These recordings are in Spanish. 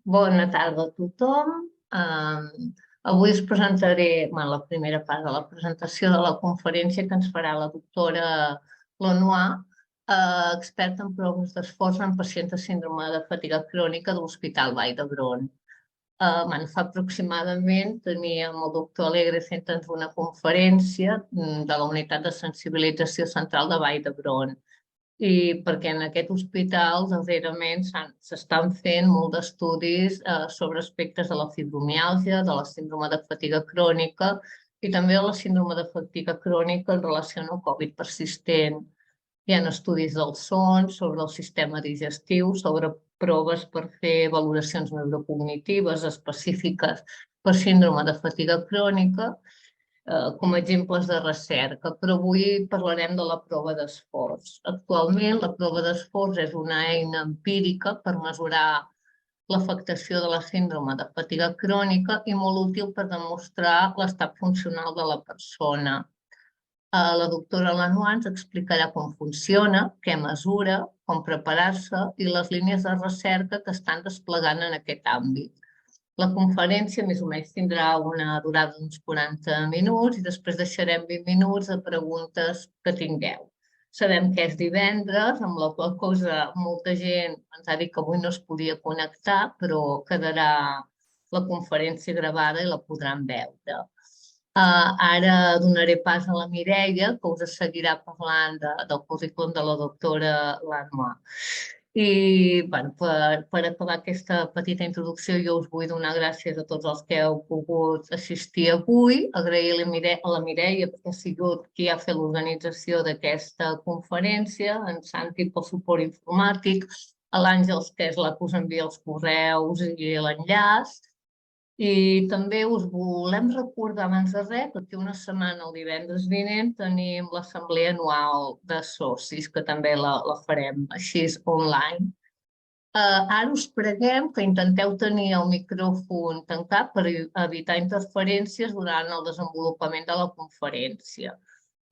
Bona tarda a tothom. Avui us presentaré la primera part de la presentació de la conferència que ens farà la doctora Lenoir, experta en proves d'esforç en pacients de síndrome de fatiga crònica de l'Hospital Vall d'Hebron. Fa aproximadament teníem el doctor Alegre fent-nos una conferència de la unitat de sensibilització central de Vall d'Hebron. I perquè en aquest hospital darrerament s'estan fent molt d'estudis sobre aspectes de la fibromiàlgia, de la síndrome de fatiga crònica i també de la síndrome de fatiga crònica en relació al Covid persistent. Hi ha estudis del son, sobre el sistema digestiu, sobre proves per fer valoracions neurocognitives específiques per síndrome de fatiga crònica, com a exemples de recerca, però avui parlarem de la prova d'esforç. Actualment, la prova d'esforç és una eina empírica per mesurar l'afectació de la síndrome de fatiga crònica i molt útil per demostrar l'estat funcional de la persona. La doctora Lenoir ens explicarà com funciona, què mesura, com preparar-se i les línies de recerca que estan desplegant en aquest àmbit. La conferència més o menys tindrà una durada d'uns 40 minuts i després deixarem 20 minuts de preguntes que tingueu. Sabem que és divendres, amb la qual cosa molta gent ens ha dit que avui no es podia connectar, però quedarà la conferència gravada i la podran veure. Ara donaré pas a la Mireia, que us seguirà parlant del currículum de la doctora Lenoir. I per acabar aquesta petita introducció jo us vull donar gràcies a tots els que heu pogut assistir avui, agrair a la Mireia perquè ha sigut qui ha fet l'organització d'aquesta conferència, en Santi pel suport informàtic, a l'Àngels que és la que us envia els correus i l'enllaç. I també us volem recordar abans de res que una setmana, el divendres vinent, tenim l'assemblea anual de socis, que també la farem així online. Ara us preguem que intenteu tenir el micròfon tancat per evitar interferències durant el desenvolupament de la conferència.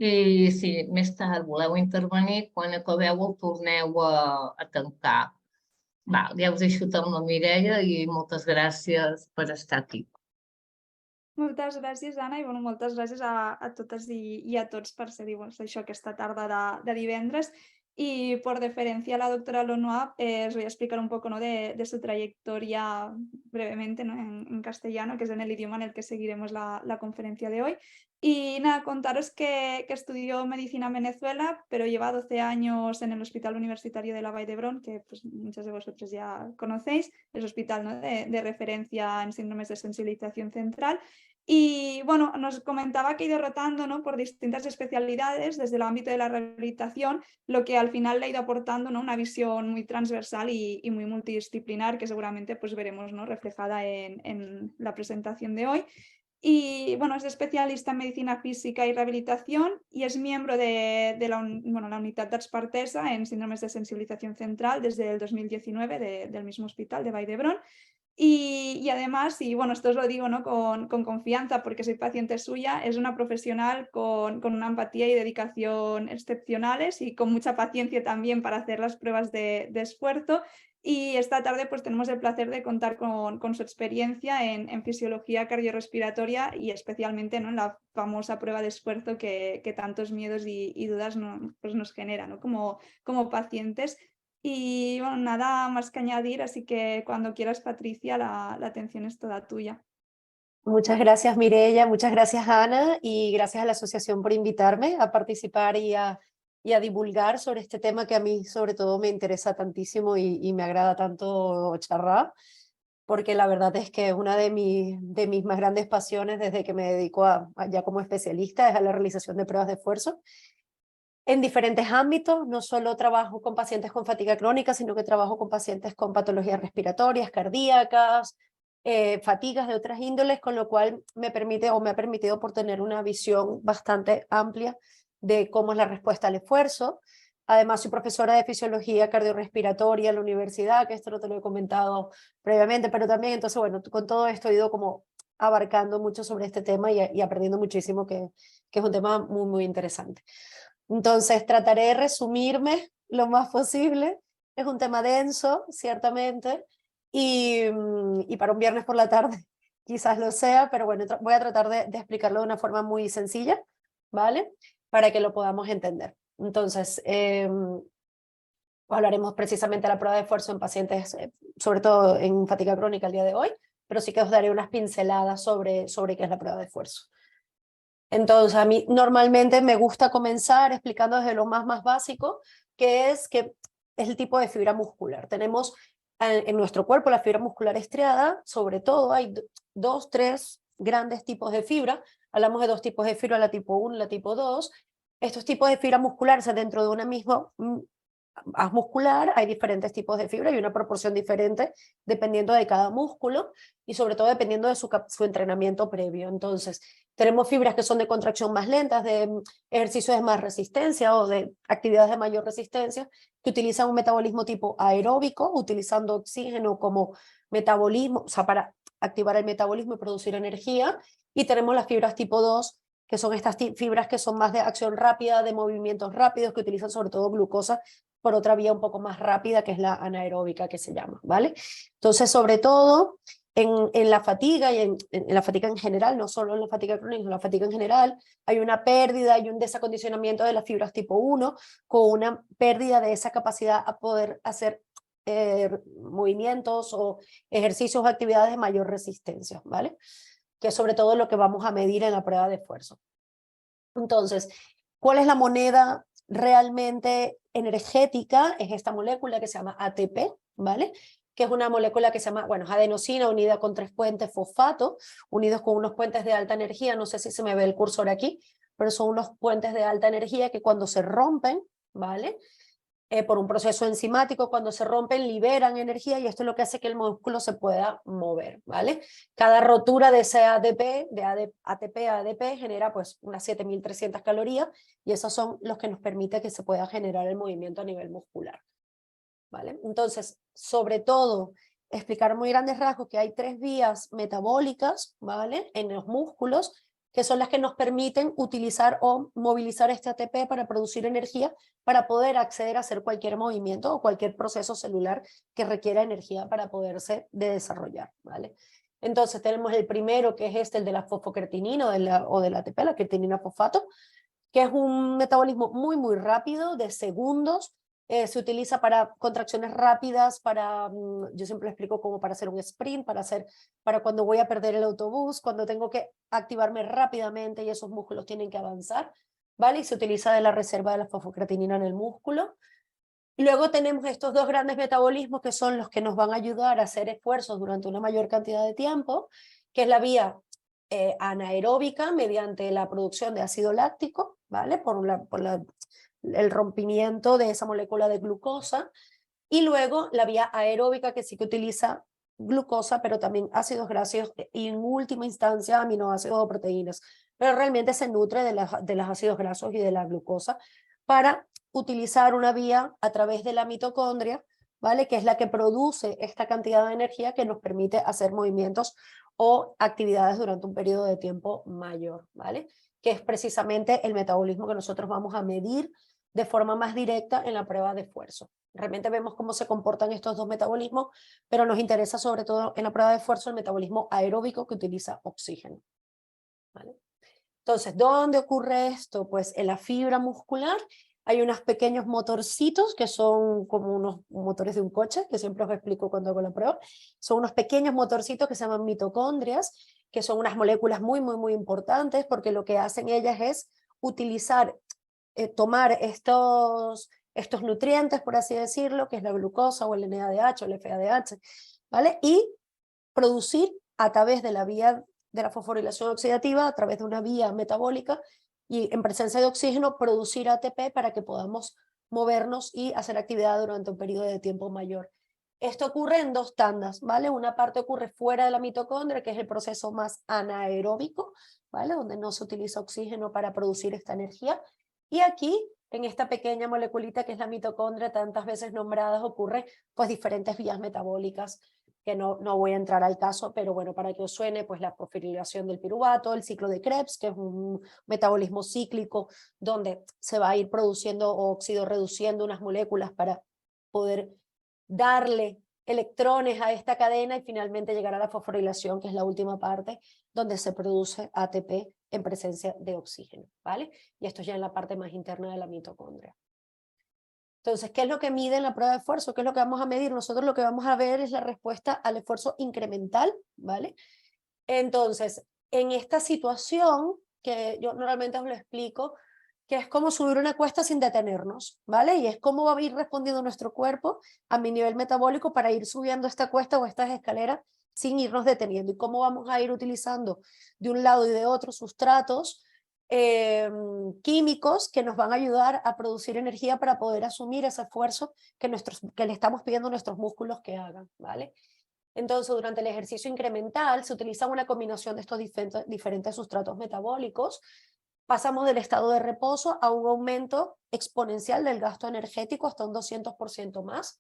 I si més tard voleu intervenir, quan acabeu el torneu a tancar. Ja us deixo amb la Mireia i moltes gràcies per estar aquí. Moltes gràcies, Anna, i moltes gràcies a totes y a tots per ser això aquesta tarda de divendres. Y por deferencia a la doctora Lenoir, os voy a explicar un poco, ¿no?, de su trayectoria brevemente, ¿no?, en castellano, que es en el idioma en el que seguiremos la conferencia de hoy. Y nada, contaros que estudió medicina en Venezuela, pero lleva 12 años en el Hospital Universitario de la Vall d'Hebron, que pues, muchos de vosotros ya conocéis, es hospital, ¿no?, de referencia en síndromes de sensibilización central. Y bueno, nos comentaba que ha ido rotando, ¿no?, por distintas especialidades desde el ámbito de la rehabilitación, lo que al final le ha ido aportando, ¿no?, una visión muy transversal y muy multidisciplinar que seguramente pues, veremos, ¿no?, reflejada en la presentación de hoy. Y bueno, es especialista en medicina física y rehabilitación y es miembro de la unidad d'expertesa en síndromes de sensibilización central desde el 2019 del mismo hospital de Vall d'Hebron. Y además, y bueno, esto os lo digo, ¿no?, con confianza porque soy paciente suya, es una profesional con una empatía y dedicación excepcionales y con mucha paciencia también para hacer las pruebas de esfuerzo. Y esta tarde pues tenemos el placer de contar con su experiencia en fisiología cardiorrespiratoria y especialmente, ¿no?, en la famosa prueba de esfuerzo que tantos miedos y dudas pues nos genera, ¿no?, como pacientes. Y bueno, nada más que añadir, así que cuando quieras, Patricia, la atención es toda tuya. Muchas gracias, Mireia, muchas gracias, Ana, y gracias a la asociación por invitarme a participar y a divulgar sobre este tema que a mí sobre todo me interesa tantísimo y me agrada tanto charlar, porque la verdad es que una de mis más grandes pasiones desde que me dedico ya como especialista es a la realización de pruebas de esfuerzo en diferentes ámbitos. No solo trabajo con pacientes con fatiga crónica, sino que trabajo con pacientes con patologías respiratorias, cardíacas, fatigas de otras índoles, con lo cual me ha permitido por tener una visión bastante amplia de cómo es la respuesta al esfuerzo. Además, soy profesora de fisiología cardiorrespiratoria en la universidad, que esto no te lo he comentado previamente, pero también, entonces, bueno, con todo esto he ido como abarcando mucho sobre este tema y aprendiendo muchísimo, que es un tema muy, muy interesante. Entonces, trataré de resumirme lo más posible. Es un tema denso, ciertamente, y y para un viernes por la tarde quizás lo sea, pero bueno, voy a tratar de explicarlo de una forma muy sencilla, ¿vale? Para que lo podamos entender. Entonces, hablaremos precisamente de la prueba de esfuerzo en pacientes, sobre todo en fatiga crónica el día de hoy, pero sí que os daré unas pinceladas sobre qué es la prueba de esfuerzo. Entonces, a mí normalmente me gusta comenzar explicando desde lo más básico, que es el tipo de fibra muscular. Tenemos en nuestro cuerpo la fibra muscular estriada, sobre todo hay 2, 3 grandes tipos de fibra. Hablamos de 2 tipos de fibra, la tipo 1 y la tipo 2. Estos tipos de fibra muscular, o sea, dentro de una misma haz muscular, hay diferentes tipos de fibra y una proporción diferente dependiendo de cada músculo y sobre todo dependiendo de su entrenamiento previo. Entonces, tenemos fibras que son de contracción más lentas, de ejercicios de más resistencia o de actividades de mayor resistencia, que utilizan un metabolismo tipo aeróbico, utilizando oxígeno como metabolismo, o sea, para activar el metabolismo y producir energía. Y tenemos las fibras tipo 2, que son estas fibras que son más de acción rápida, de movimientos rápidos, que utilizan sobre todo glucosa por otra vía un poco más rápida, que es la anaeróbica que se llama, ¿vale? Entonces, sobre todo, en la fatiga y en la fatiga en general, no solo en la fatiga crónica, en la fatiga en general, hay una pérdida y un desacondicionamiento de las fibras tipo 1, con una pérdida de esa capacidad a poder hacer movimientos o ejercicios o actividades de mayor resistencia, ¿vale? Que es sobre todo lo que vamos a medir en la prueba de esfuerzo. Entonces, ¿cuál es la moneda realmente energética? Es esta molécula que se llama ATP, ¿vale? Que es una molécula que se llama, bueno, es adenosina unida con 3 puentes fosfato, unidos con unos puentes de alta energía, no sé si se me ve el cursor aquí, pero son unos puentes de alta energía que cuando se rompen, ¿vale? Por un proceso enzimático, cuando se rompen, liberan energía y esto es lo que hace que el músculo se pueda mover, ¿vale? Cada rotura de ese ATP, ATP a ADP, genera pues unas 7.300 calorías y esos son los que nos permiten que se pueda generar el movimiento a nivel muscular, ¿vale? Entonces, sobre todo, explicar muy grandes rasgos que hay 3 vías metabólicas, ¿vale? En los músculos, que son las que nos permiten utilizar o movilizar este ATP para producir energía, para poder acceder a hacer cualquier movimiento o cualquier proceso celular que requiera energía para poderse desarrollar, ¿vale? Entonces tenemos el primero, que es el de la fosfocreatinina o del ATP, la creatinina fosfato, que es un metabolismo muy rápido, de segundos. Se utiliza para contracciones rápidas, yo siempre explico como para hacer un sprint, para cuando voy a perder el autobús, cuando tengo que activarme rápidamente y esos músculos tienen que avanzar, ¿vale? Y se utiliza de la reserva de la fosfocreatinina en el músculo. Y luego tenemos estos 2 grandes metabolismos que son los que nos van a ayudar a hacer esfuerzos durante una mayor cantidad de tiempo, que es la vía anaeróbica mediante la producción de ácido láctico, ¿vale? Por el rompimiento de esa molécula de glucosa, y luego la vía aeróbica que sí que utiliza glucosa, pero también ácidos grasos y en última instancia aminoácidos o proteínas, pero realmente se nutre de los ácidos grasos y de la glucosa para utilizar una vía a través de la mitocondria, ¿vale? Que es la que produce esta cantidad de energía que nos permite hacer movimientos o actividades durante un periodo de tiempo mayor, ¿vale? Que es precisamente el metabolismo que nosotros vamos a medir de forma más directa en la prueba de esfuerzo. Realmente vemos cómo se comportan estos 2 metabolismos, pero nos interesa sobre todo en la prueba de esfuerzo el metabolismo aeróbico que utiliza oxígeno, ¿vale? Entonces, ¿dónde ocurre esto? Pues en la fibra muscular hay unos pequeños motorcitos que son como unos motores de un coche, que siempre os explico cuando hago la prueba. Son unos pequeños motorcitos que se llaman mitocondrias, que son unas moléculas muy importantes porque lo que hacen ellas es utilizar, tomar estos nutrientes, por así decirlo, que es la glucosa o el NADH o el FADH, ¿vale? Y producir a través de la vía de la fosforilación oxidativa, a través de una vía metabólica y en presencia de oxígeno, producir ATP para que podamos movernos y hacer actividad durante un periodo de tiempo mayor. Esto ocurre en 2 tandas, ¿vale? Una parte ocurre fuera de la mitocondria, que es el proceso más anaeróbico, ¿vale? Donde no se utiliza oxígeno para producir esta energía. Y aquí, en esta pequeña moleculita que es la mitocondria, tantas veces nombradas, ocurre pues diferentes vías metabólicas, que no voy a entrar al caso, pero bueno, para que os suene, pues la fosforilación del piruvato, el ciclo de Krebs, que es un metabolismo cíclico donde se va a ir produciendo o oxidorreduciendo unas moléculas para poder darle electrones a esta cadena y finalmente llegar a la fosforilación, que es la última parte, donde se produce ATP en presencia de oxígeno, ¿vale? Y esto ya en la parte más interna de la mitocondria. Entonces, ¿qué es lo que mide en la prueba de esfuerzo? ¿Qué es lo que vamos a medir? Nosotros lo que vamos a ver es la respuesta al esfuerzo incremental, ¿vale? Entonces, en esta situación, que yo normalmente os lo explico, que es como subir una cuesta sin detenernos, ¿vale? Y es cómo va a ir respondiendo nuestro cuerpo a mi nivel metabólico para ir subiendo esta cuesta o estas escaleras sin irnos deteniendo. Y cómo vamos a ir utilizando de un lado y de otro sustratos químicos que nos van a ayudar a producir energía para poder asumir ese esfuerzo que le estamos pidiendo a nuestros músculos que hagan, ¿vale? Entonces, durante el ejercicio incremental se utiliza una combinación de estos diferentes sustratos metabólicos. Pasamos del estado de reposo a un aumento exponencial del gasto energético hasta un 200% más,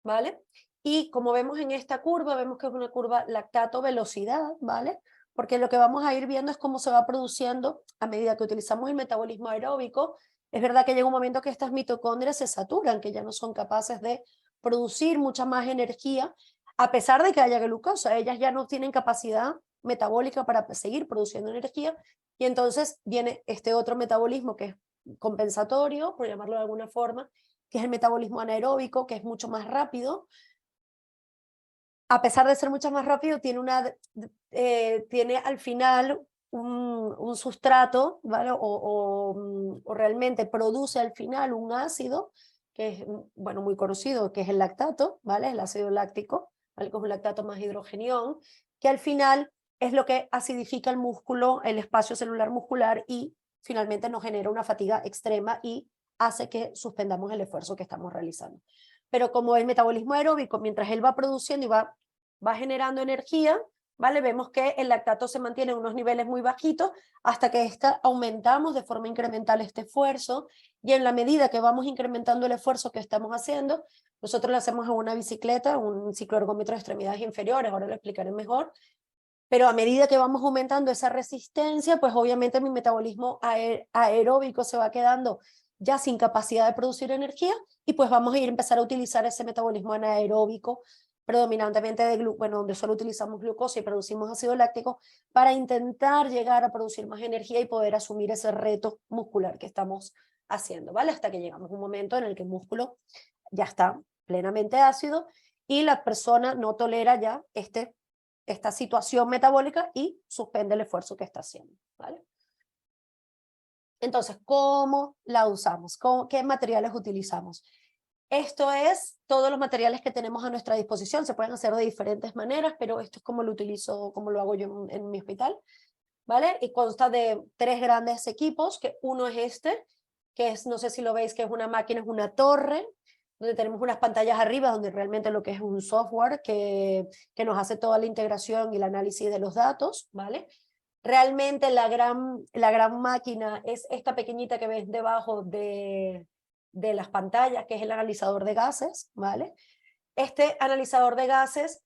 ¿vale? Y como vemos en esta curva, vemos que es una curva lactato-velocidad, ¿vale? Porque lo que vamos a ir viendo es cómo se va produciendo a medida que utilizamos el metabolismo aeróbico. Es verdad que llega un momento que estas mitocondrias se saturan, que ya no son capaces de producir mucha más energía, a pesar de que haya glucosa. Ellas ya no tienen capacidad metabólica para seguir produciendo energía, y entonces viene este otro metabolismo que es compensatorio, por llamarlo de alguna forma, que es el metabolismo anaeróbico, que es mucho más rápido. A pesar de ser mucho más rápido, tiene al final un sustrato, ¿vale? O realmente produce al final un ácido, que es bueno, muy conocido, que es el lactato, ¿vale? El ácido láctico, ¿vale? Que es un lactato más hidrogenión, que al final es lo que acidifica el músculo, el espacio celular muscular, y finalmente nos genera una fatiga extrema y hace que suspendamos el esfuerzo que estamos realizando. Pero como el metabolismo aeróbico, mientras él va produciendo y va generando energía, ¿vale? Vemos que el lactato se mantiene en unos niveles muy bajitos hasta que aumentamos de forma incremental este esfuerzo, y en la medida que vamos incrementando el esfuerzo que estamos haciendo, nosotros le hacemos a una bicicleta un cicloergómetro de extremidades inferiores, ahora lo explicaré mejor, pero a medida que vamos aumentando esa resistencia, pues obviamente mi metabolismo aeróbico se va quedando ya sin capacidad de producir energía, y pues vamos a empezar a utilizar ese metabolismo anaeróbico predominantemente donde solo utilizamos glucosa y producimos ácido láctico, para intentar llegar a producir más energía y poder asumir ese reto muscular que estamos haciendo, ¿vale? Hasta que llegamos a un momento en el que el músculo ya está plenamente ácido y la persona no tolera ya esta situación metabólica y suspende el esfuerzo que está haciendo, ¿vale? Entonces, ¿cómo la usamos? ¿Qué materiales utilizamos? Esto es todos los materiales que tenemos a nuestra disposición. Se pueden hacer de diferentes maneras, pero esto es como lo utilizo, como lo hago yo en mi hospital, ¿vale? Y consta de 3 grandes equipos, que uno es este, que es, no sé si lo veis, que es una máquina, es una torre, donde tenemos unas pantallas arriba, donde realmente lo que es un software que nos hace toda la integración y el análisis de los datos, ¿vale? Realmente la gran máquina es esta pequeñita que ves debajo de las pantallas, que es el analizador de gases, ¿vale? Este analizador de gases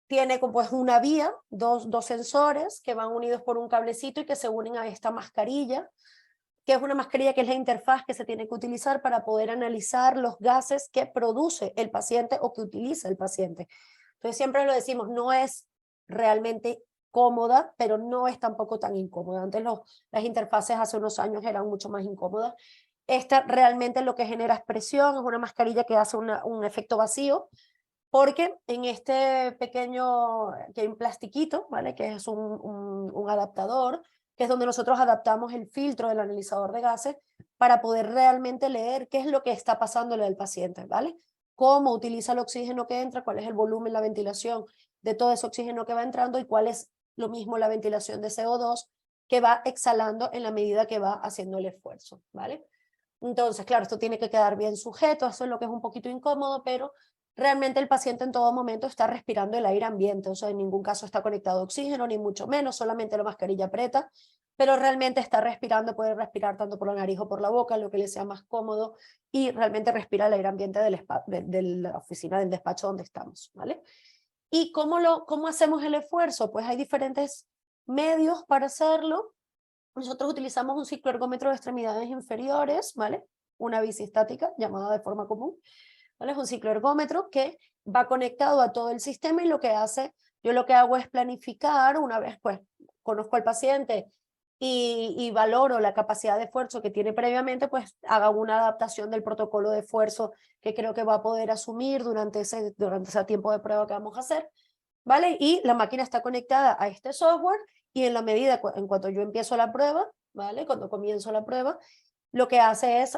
tiene pues una vía, dos sensores que van unidos por un cablecito y que se unen a esta mascarilla, que es una mascarilla que es la interfaz que se tiene que utilizar para poder analizar los gases que produce el paciente o que utiliza el paciente. Entonces siempre lo decimos, no es realmente cómoda, pero no es tampoco tan incómoda. Antes las interfaces hace unos años eran mucho más incómodas. Esta realmente lo que genera es presión, es una mascarilla que hace un efecto vacío, porque en este pequeño, que hay un plastiquito, ¿vale? Que es un adaptador, que es donde nosotros adaptamos el filtro del analizador de gases para poder realmente leer qué es lo que está pasándole al paciente, ¿vale? Cómo utiliza el oxígeno que entra, cuál es el volumen, la ventilación de todo ese oxígeno que va entrando y cuál es lo mismo la ventilación de CO2 que va exhalando en la medida que va haciendo el esfuerzo, ¿vale? Entonces, claro, esto tiene que quedar bien sujeto, eso es lo que es un poquito incómodo, pero realmente el paciente en todo momento está respirando el aire ambiente, o sea, en ningún caso está conectado a oxígeno, ni mucho menos, solamente la mascarilla aprieta, pero realmente está respirando, puede respirar tanto por la nariz o por la boca, lo que le sea más cómodo, y realmente respira el aire ambiente de la oficina, del despacho donde estamos, ¿vale? ¿Y cómo hacemos el esfuerzo? Pues hay diferentes medios para hacerlo. Nosotros utilizamos un cicloergómetro de extremidades inferiores, ¿vale? Una bici estática, llamada de forma común, ¿vale? Es un cicloergómetro que va conectado a todo el sistema y yo lo que hago es planificar, una vez pues conozco al paciente y valoro la capacidad de esfuerzo que tiene previamente, pues haga una adaptación del protocolo de esfuerzo que creo que va a poder asumir durante ese tiempo de prueba que vamos a hacer, ¿vale? Y la máquina está conectada a este software y en la medida, en cuanto yo empiezo la prueba, ¿vale? Cuando comienzo la prueba, lo que hace es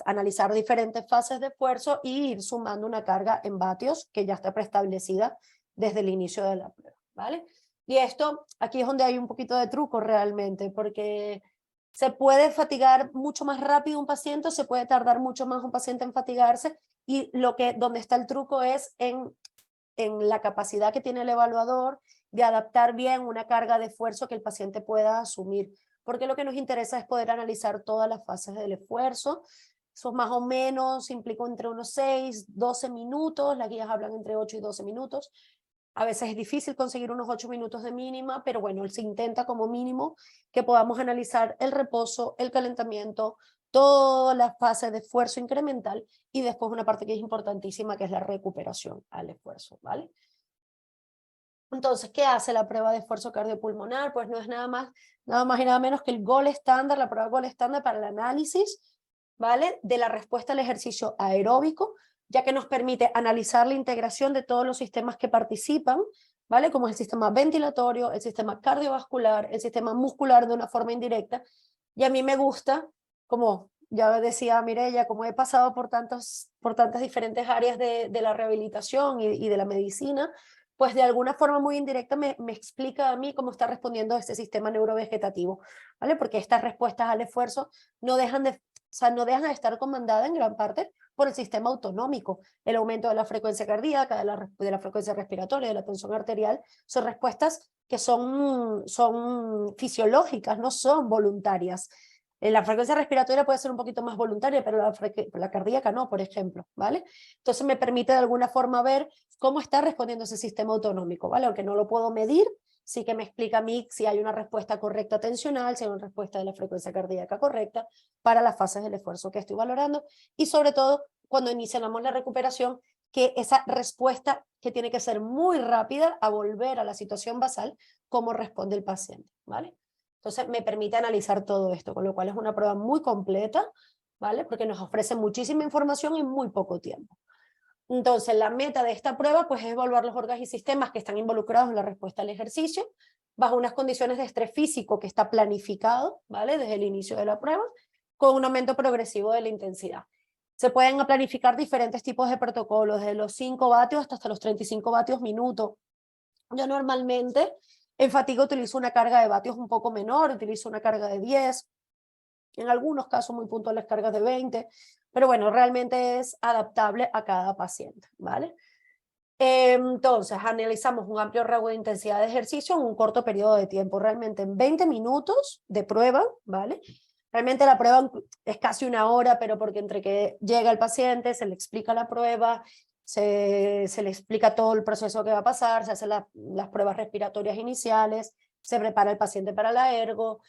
analizar diferentes fases de esfuerzo y ir sumando una carga en vatios que ya está preestablecida desde el inicio de la prueba, ¿vale? Y esto, aquí es donde hay un poquito de truco realmente, porque se puede fatigar mucho más rápido un paciente, se puede tardar mucho más un paciente en fatigarse, y donde está el truco es en la capacidad que tiene el evaluador de adaptar bien una carga de esfuerzo que el paciente pueda asumir, porque lo que nos interesa es poder analizar todas las fases del esfuerzo. Eso más o menos implica entre unos 6, 12 minutos, las guías hablan entre 8 y 12 minutos. A veces es difícil conseguir unos 8 minutos de mínima, pero bueno, se intenta como mínimo que podamos analizar el reposo, el calentamiento, todas las fases de esfuerzo incremental y después una parte que es importantísima, que es la recuperación al esfuerzo, ¿vale? Entonces, ¿qué hace la prueba de esfuerzo cardiopulmonar? Pues no es nada más y nada menos que el gold estándar, la prueba gold estándar para el análisis, ¿vale? De la respuesta al ejercicio aeróbico, ya que nos permite analizar la integración de todos los sistemas que participan, ¿vale? Como el sistema ventilatorio, el sistema cardiovascular, el sistema muscular de una forma indirecta. Y a mí me gusta, como ya decía Mireia, como he pasado por tantas diferentes áreas de la rehabilitación y de la medicina, pues de alguna forma muy indirecta me explica a mí cómo está respondiendo este sistema neurovegetativo, ¿vale? Porque estas respuestas al esfuerzo no dejan de estar comandadas en gran parte por el sistema autonómico. El aumento de la frecuencia cardíaca, de la frecuencia respiratoria, de la tensión arterial, son respuestas que son fisiológicas, no son voluntarias. La frecuencia respiratoria puede ser un poquito más voluntaria, pero la cardíaca no, por ejemplo, ¿vale? Entonces me permite de alguna forma ver cómo está respondiendo ese sistema autonómico, ¿vale? Aunque no lo puedo medir, sí que me explica a mí si hay una respuesta correcta tensional, si hay una respuesta de la frecuencia cardíaca correcta para las fases del esfuerzo que estoy valorando, y sobre todo cuando iniciamos la recuperación, que esa respuesta que tiene que ser muy rápida a volver a la situación basal, cómo responde el paciente, ¿vale? Entonces me permite analizar todo esto, con lo cual es una prueba muy completa, ¿vale? Porque nos ofrece muchísima información en muy poco tiempo. Entonces, la meta de esta prueba pues, es evaluar los órganos y sistemas que están involucrados en la respuesta al ejercicio, bajo unas condiciones de estrés físico que está planificado, ¿vale? Desde el inicio de la prueba, con un aumento progresivo de la intensidad. Se pueden planificar diferentes tipos de protocolos, desde los 5 vatios hasta los 35 vatios minuto. Yo normalmente en fatiga utilizo una carga de vatios un poco menor, utilizo una carga de 10, en algunos casos muy puntuales cargas de 20, pero bueno, realmente es adaptable a cada paciente, ¿vale? Entonces, analizamos un amplio rango de intensidad de ejercicio en un corto periodo de tiempo, realmente en 20 minutos de prueba, ¿vale? Realmente la prueba es casi una hora, pero porque entre que llega el paciente, se le explica la prueba, se le explica todo el proceso que va a pasar, se hacen las pruebas respiratorias iniciales, se prepara el paciente para la ergo,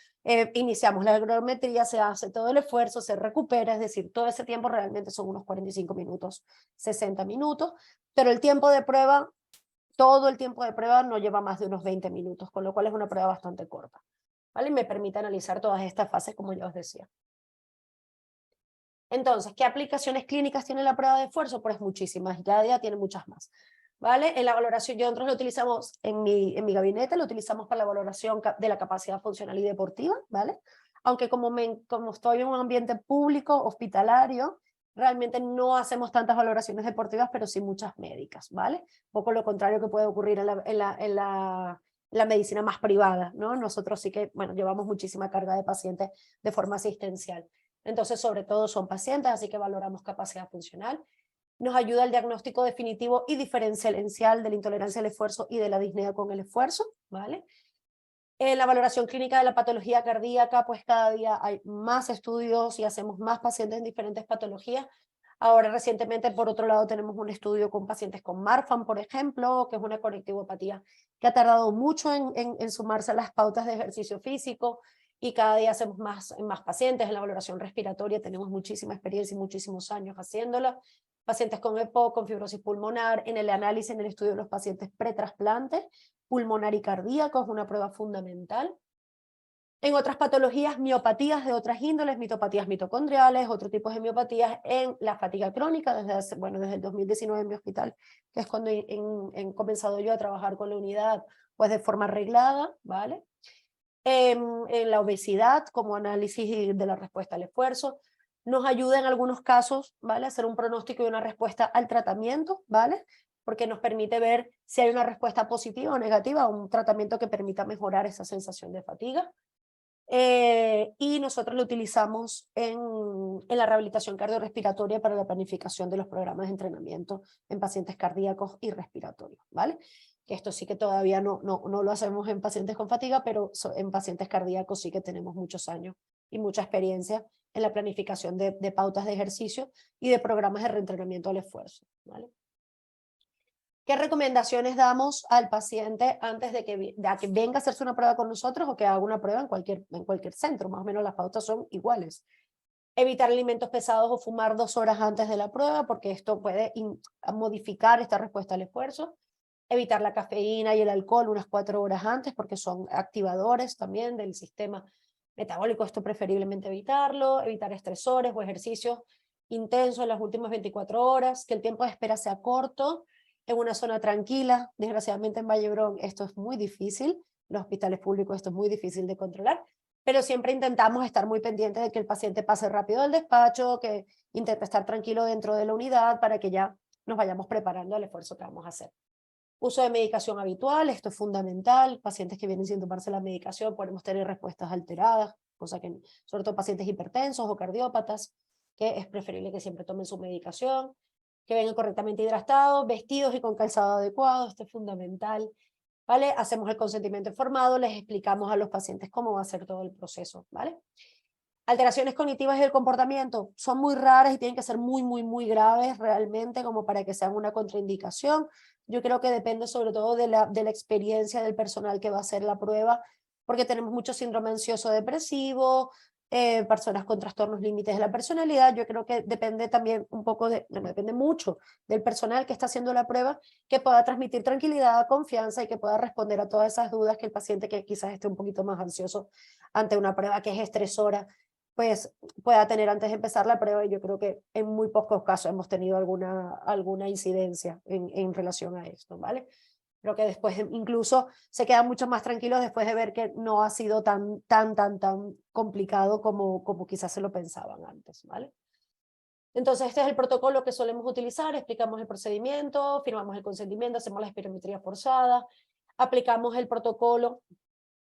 iniciamos la ergometría, se hace todo el esfuerzo, se recupera, es decir, todo ese tiempo realmente son unos 45 minutos, 60 minutos, pero el tiempo de prueba, todo el tiempo de prueba no lleva más de unos 20 minutos, con lo cual es una prueba bastante corta, ¿vale? Y me permite analizar todas estas fases, como ya os decía. Entonces, ¿qué aplicaciones clínicas tiene la prueba de esfuerzo? Pues muchísimas, cada día tiene muchas más, ¿vale? En la valoración, nosotros lo utilizamos en mi gabinete, lo utilizamos para la valoración de la capacidad funcional y deportiva, ¿vale? Aunque como estoy en un ambiente público, hospitalario, realmente no hacemos tantas valoraciones deportivas, pero sí muchas médicas, ¿vale? Un poco lo contrario que puede ocurrir en la medicina más privada, ¿no? Nosotros sí que, bueno, llevamos muchísima carga de pacientes de forma asistencial. Entonces, sobre todo son pacientes, así que valoramos capacidad funcional. Nos ayuda el diagnóstico definitivo y diferencial de la intolerancia al esfuerzo y de la disnea con el esfuerzo, ¿vale? En la valoración clínica de la patología cardíaca, pues cada día hay más estudios y hacemos más pacientes en diferentes patologías. Ahora recientemente, por otro lado, tenemos un estudio con pacientes con Marfan, por ejemplo, que es una conectivopatía que ha tardado mucho en sumarse a las pautas de ejercicio físico, y cada día hacemos más pacientes. En la valoración respiratoria tenemos muchísima experiencia y muchísimos años haciéndola. pacientes con EPOC, con fibrosis pulmonar, en el análisis, en el estudio de los pacientes pretrasplantes, pulmonar y cardíaco, es una prueba fundamental. En otras patologías, miopatías de otras índoles, mitopatías mitocondriales, otro tipo de miopatías en la fatiga crónica, desde el 2019 en mi hospital, que es cuando he comenzado yo a trabajar con la unidad, pues de forma reglada, ¿vale? En la obesidad, como análisis de la respuesta al esfuerzo, nos ayuda en algunos casos, ¿vale? A hacer un pronóstico y una respuesta al tratamiento, ¿vale? Porque nos permite ver si hay una respuesta positiva o negativa a un tratamiento que permita mejorar esa sensación de fatiga. Y nosotros lo utilizamos en la rehabilitación cardiorrespiratoria para la planificación de los programas de entrenamiento en pacientes cardíacos y respiratorios, ¿vale? Que esto sí que todavía no lo hacemos en pacientes con fatiga, pero en pacientes cardíacos sí que tenemos muchos años y mucha experiencia en la planificación de pautas de ejercicio y de programas de reentrenamiento al esfuerzo, ¿vale? ¿Qué recomendaciones damos al paciente antes de que venga a hacerse una prueba con nosotros o que haga una prueba en cualquier centro? Más o menos las pautas son iguales. Evitar alimentos pesados o fumar 2 horas antes de la prueba, porque esto puede modificar esta respuesta al esfuerzo. Evitar la cafeína y el alcohol unas 4 horas antes, porque son activadores también del sistema metabólico. Esto preferiblemente evitarlo. Evitar estresores o ejercicios intensos en las últimas 24 horas. Que el tiempo de espera sea corto, en una zona tranquila. Desgraciadamente en Vallebrón esto es muy difícil. En los hospitales públicos esto es muy difícil de controlar. Pero siempre intentamos estar muy pendientes de que el paciente pase rápido al despacho, que intente estar tranquilo dentro de la unidad para que ya nos vayamos preparando al esfuerzo que vamos a hacer. Uso de medicación habitual, esto es fundamental. Pacientes que vienen sin tomarse la medicación podemos tener respuestas alteradas, cosa que, sobre todo pacientes hipertensos o cardiópatas, que es preferible que siempre tomen su medicación, que vengan correctamente hidratados, vestidos y con calzado adecuado, esto es fundamental. ¿Vale? Hacemos el consentimiento informado, les explicamos a los pacientes cómo va a ser todo el proceso, ¿vale? Alteraciones cognitivas y del comportamiento son muy raras y tienen que ser muy graves realmente como para que sean una contraindicación. Yo creo que depende sobre todo de la experiencia del personal que va a hacer la prueba, porque tenemos mucho síndrome ansioso depresivo, personas con trastornos límites de la personalidad. Yo creo que depende también un poco depende mucho del personal que está haciendo la prueba, que pueda transmitir tranquilidad, confianza y que pueda responder a todas esas dudas que el paciente que quizás esté un poquito más ansioso ante una prueba que es estresora, pues pueda tener antes de empezar la prueba. Y yo creo que en muy pocos casos hemos tenido alguna incidencia en relación a esto, ¿vale? Creo que después incluso se quedan mucho más tranquilos después de ver que no ha sido tan complicado como quizás se lo pensaban antes, ¿vale? Entonces este es el protocolo que solemos utilizar, explicamos el procedimiento, firmamos el consentimiento, hacemos la espirometría forzada, aplicamos el protocolo,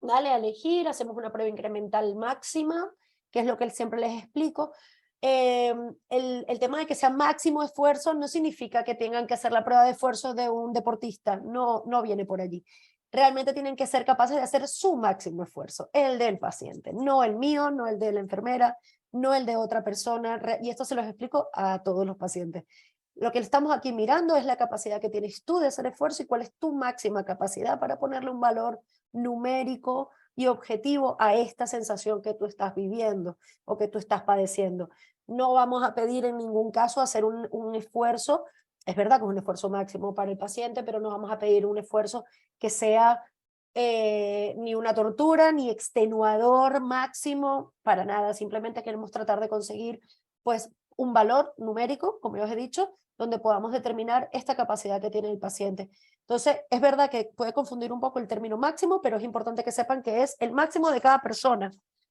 ¿vale? A elegir, hacemos una prueba incremental máxima, que es lo que siempre les explico. El tema de que sea máximo esfuerzo no significa que tengan que hacer la prueba de esfuerzo de un deportista, no viene por allí. Realmente tienen que ser capaces de hacer su máximo esfuerzo, el del paciente, no el mío, no el de la enfermera, no el de otra persona, y esto se los explico a todos los pacientes. Lo que estamos aquí mirando es la capacidad que tienes tú de hacer esfuerzo y cuál es tu máxima capacidad para ponerle un valor numérico y objetivo a esta sensación que tú estás viviendo o que tú estás padeciendo. No vamos a pedir en ningún caso hacer un esfuerzo, es verdad que es un esfuerzo máximo para el paciente, pero no vamos a pedir un esfuerzo que sea ni una tortura, ni extenuador máximo, para nada. Simplemente queremos tratar de conseguir pues un valor numérico, como ya os he dicho, donde podamos determinar esta capacidad que tiene el paciente. Entonces, es verdad que puede confundir un poco el término máximo, pero es importante que sepan que es el máximo de cada persona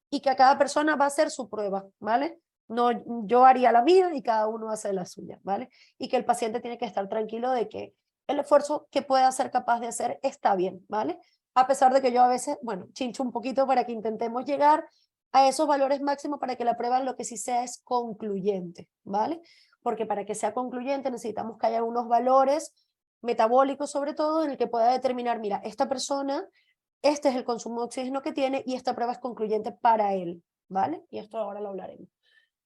y que a cada persona va a hacer su prueba, ¿vale? No, yo haría la mía y cada uno hace la suya, ¿vale? Y que el paciente tiene que estar tranquilo de que el esfuerzo que pueda ser capaz de hacer está bien, ¿vale? A pesar de que yo a veces, bueno, chincho un poquito para que intentemos llegar a esos valores máximos para que la prueba lo que sí sea es concluyente, ¿vale? Porque para que sea concluyente necesitamos que haya unos valores metabólicos sobre todo en el que pueda determinar, mira, esta persona, este es el consumo de oxígeno que tiene y esta prueba es concluyente para él, ¿vale? Y esto ahora lo hablaremos.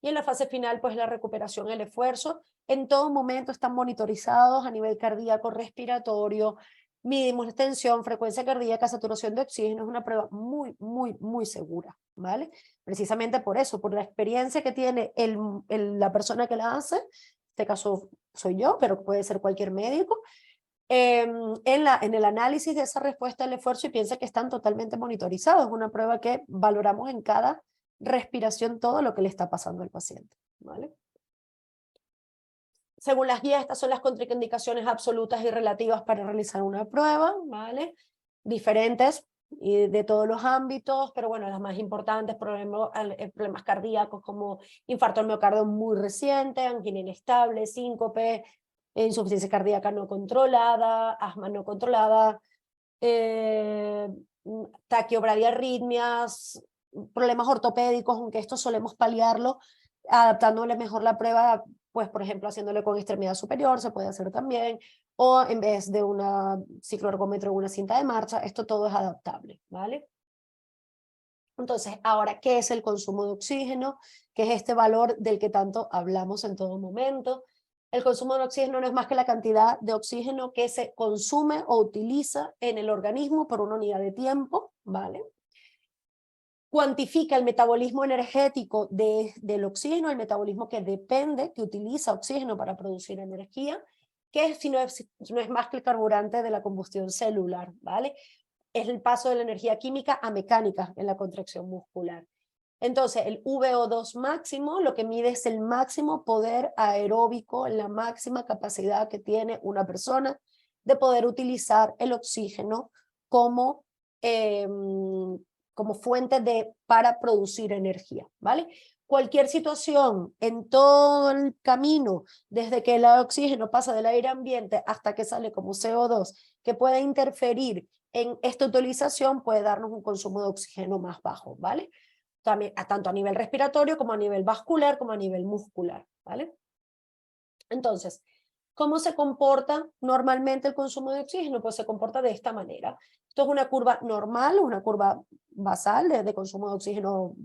Y en la fase final, pues la recuperación, el esfuerzo, en todo momento están monitorizados a nivel cardíaco, respiratorio, midimos tensión, frecuencia cardíaca, saturación de oxígeno. Es una prueba muy segura, ¿vale? Precisamente por eso, por la experiencia que tiene la persona que la hace, este caso soy yo, pero puede ser cualquier médico, en el análisis de esa respuesta al esfuerzo y piensa que están totalmente monitorizados. Es una prueba que valoramos en cada respiración todo lo que le está pasando al paciente, ¿vale? Según las guías, estas son las contraindicaciones absolutas y relativas para realizar una prueba, ¿vale? Diferentes y de todos los ámbitos, pero bueno, las más importantes, problemas cardíacos como infarto al miocardio muy reciente, angina inestable, síncope, insuficiencia cardíaca no controlada, asma no controlada, taquibradiarritmias, problemas ortopédicos, aunque esto solemos paliarlo adaptándole mejor la prueba, pues por ejemplo haciéndole con extremidad superior, se puede hacer también, o en vez de una cicloergómetro o una cinta de marcha, esto todo es adaptable, ¿vale? Entonces, ahora, ¿qué es el consumo de oxígeno? ¿Qué es este valor del que tanto hablamos en todo momento? El consumo de oxígeno no es más que la cantidad de oxígeno que se consume o utiliza en el organismo por una unidad de tiempo, ¿vale? Cuantifica el metabolismo energético del oxígeno, el metabolismo que depende, que utiliza oxígeno para producir energía, que si no es más que el carburante de la combustión celular, ¿vale? Es el paso de la energía química a mecánica en la contracción muscular. Entonces, el VO2 máximo lo que mide es el máximo poder aeróbico, la máxima capacidad que tiene una persona de poder utilizar el oxígeno como fuente para producir energía, ¿vale? Cualquier situación en todo el camino, desde que el oxígeno pasa del aire ambiente hasta que sale como CO2, que pueda interferir en esta utilización, puede darnos un consumo de oxígeno más bajo, ¿vale? También, tanto a nivel respiratorio como a nivel vascular, como a nivel muscular, ¿vale? Entonces, ¿cómo se comporta normalmente el consumo de oxígeno? Pues se comporta de esta manera. Esto es una curva normal, una curva basal de consumo de oxígeno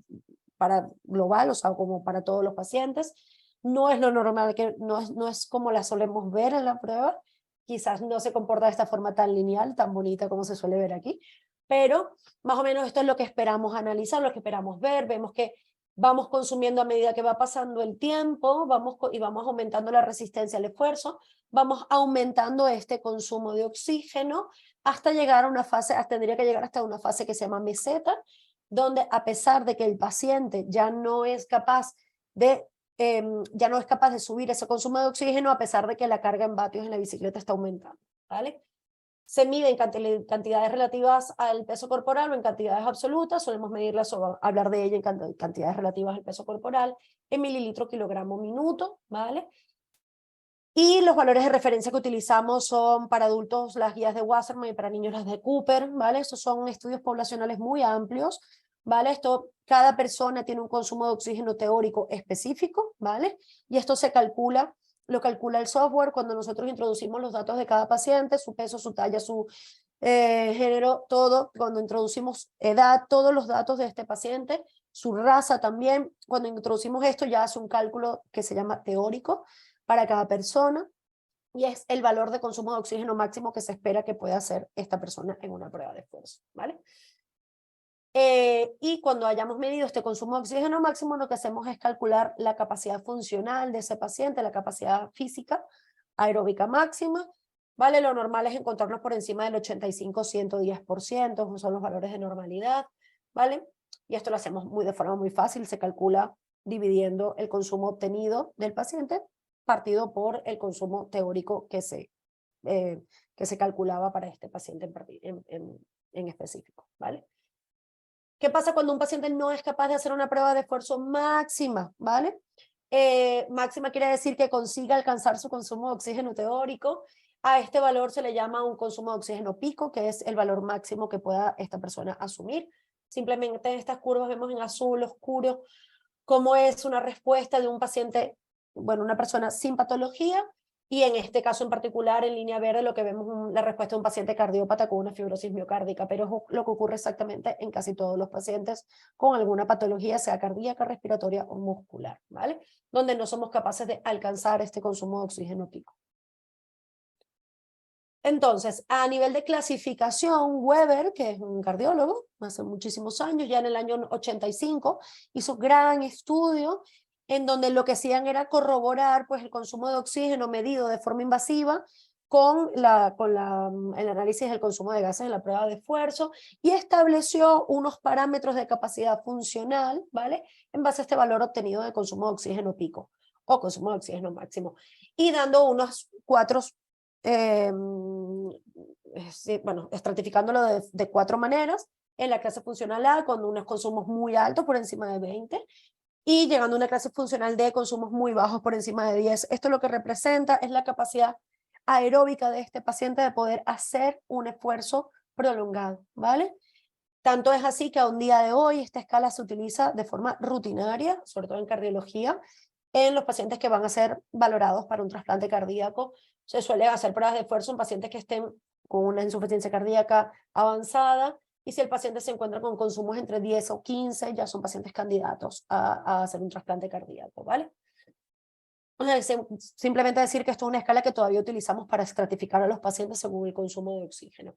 global, o sea, como para todos los pacientes. No es lo normal, no es como la solemos ver en la prueba. Quizás no se comporta de esta forma tan lineal, tan bonita como se suele ver aquí, pero más o menos esto es lo que esperamos analizar, lo que esperamos ver. Vemos que vamos consumiendo a medida que va pasando el tiempo, vamos aumentando la resistencia al esfuerzo, vamos aumentando este consumo de oxígeno hasta llegar a una fase, tendría que llegar hasta una fase que se llama meseta, donde a pesar de que el paciente ya no es capaz de subir ese consumo de oxígeno, a pesar de que la carga en vatios en la bicicleta está aumentando, ¿vale? Se mide en cantidades relativas al peso corporal o en cantidades absolutas, solemos medirlas o hablar de ella en cantidades relativas al peso corporal, en mililitro kilogramo minuto, ¿vale? Y los valores de referencia que utilizamos son para adultos las guías de Wasserman y para niños las de Cooper, ¿vale? Estos son estudios poblacionales muy amplios, ¿vale? Cada persona tiene un consumo de oxígeno teórico específico, ¿vale? Y esto lo calcula el software cuando nosotros introducimos los datos de cada paciente, su peso, su talla, su género, todo, cuando introducimos edad, todos los datos de este paciente, su raza también, cuando introducimos esto ya hace un cálculo que se llama teórico para cada persona y es el valor de consumo de oxígeno máximo que se espera que pueda hacer esta persona en una prueba de esfuerzo, ¿vale? Y cuando hayamos medido este consumo de oxígeno máximo, lo que hacemos es calcular la capacidad funcional de ese paciente, la capacidad física aeróbica máxima, ¿vale? Lo normal es encontrarnos por encima del 85-110%, son los valores de normalidad, ¿vale? Y esto lo hacemos de forma muy fácil, se calcula dividiendo el consumo obtenido del paciente partido por el consumo teórico que se calculaba para este paciente en específico, ¿vale? ¿Qué pasa cuando un paciente no es capaz de hacer una prueba de esfuerzo máxima, ¿vale? Máxima quiere decir que consiga alcanzar su consumo de oxígeno teórico. A este valor se le llama un consumo de oxígeno pico, que es el valor máximo que pueda esta persona asumir. Simplemente en estas curvas vemos en azul oscuro cómo es una respuesta de un paciente, bueno, una persona sin patología, y en este caso en particular, en línea verde, lo que vemos es la respuesta de un paciente cardiópata con una fibrosis miocárdica, pero es lo que ocurre exactamente en casi todos los pacientes con alguna patología, sea cardíaca, respiratoria o muscular, ¿vale? Donde no somos capaces de alcanzar este consumo de oxígeno pico. Entonces, a nivel de clasificación, Weber, que es un cardiólogo, hace muchísimos años, ya en el año 85, hizo un gran estudio en donde lo que hacían era corroborar pues, el consumo de oxígeno medido de forma invasiva con el análisis del consumo de gases en la prueba de esfuerzo, y estableció unos parámetros de capacidad funcional, ¿vale? En base a este valor obtenido de consumo de oxígeno pico o consumo de oxígeno máximo, y dando unos cuatro, estratificándolo de 4 maneras. En la clase funcional A, con unos consumos muy altos por encima de 20, y llegando a una clase funcional D, consumos muy bajos por encima de 10. Esto lo que representa es la capacidad aeróbica de este paciente de poder hacer un esfuerzo prolongado, ¿vale? Tanto es así que a un día de hoy esta escala se utiliza de forma rutinaria, sobre todo en cardiología, en los pacientes que van a ser valorados para un trasplante cardíaco. Se suelen hacer pruebas de esfuerzo en pacientes que estén con una insuficiencia cardíaca avanzada, y si el paciente se encuentra con consumos entre 10 o 15, ya son pacientes candidatos a hacer un trasplante cardíaco, ¿vale? Simplemente decir que esto es una escala que todavía utilizamos para estratificar a los pacientes según el consumo de oxígeno.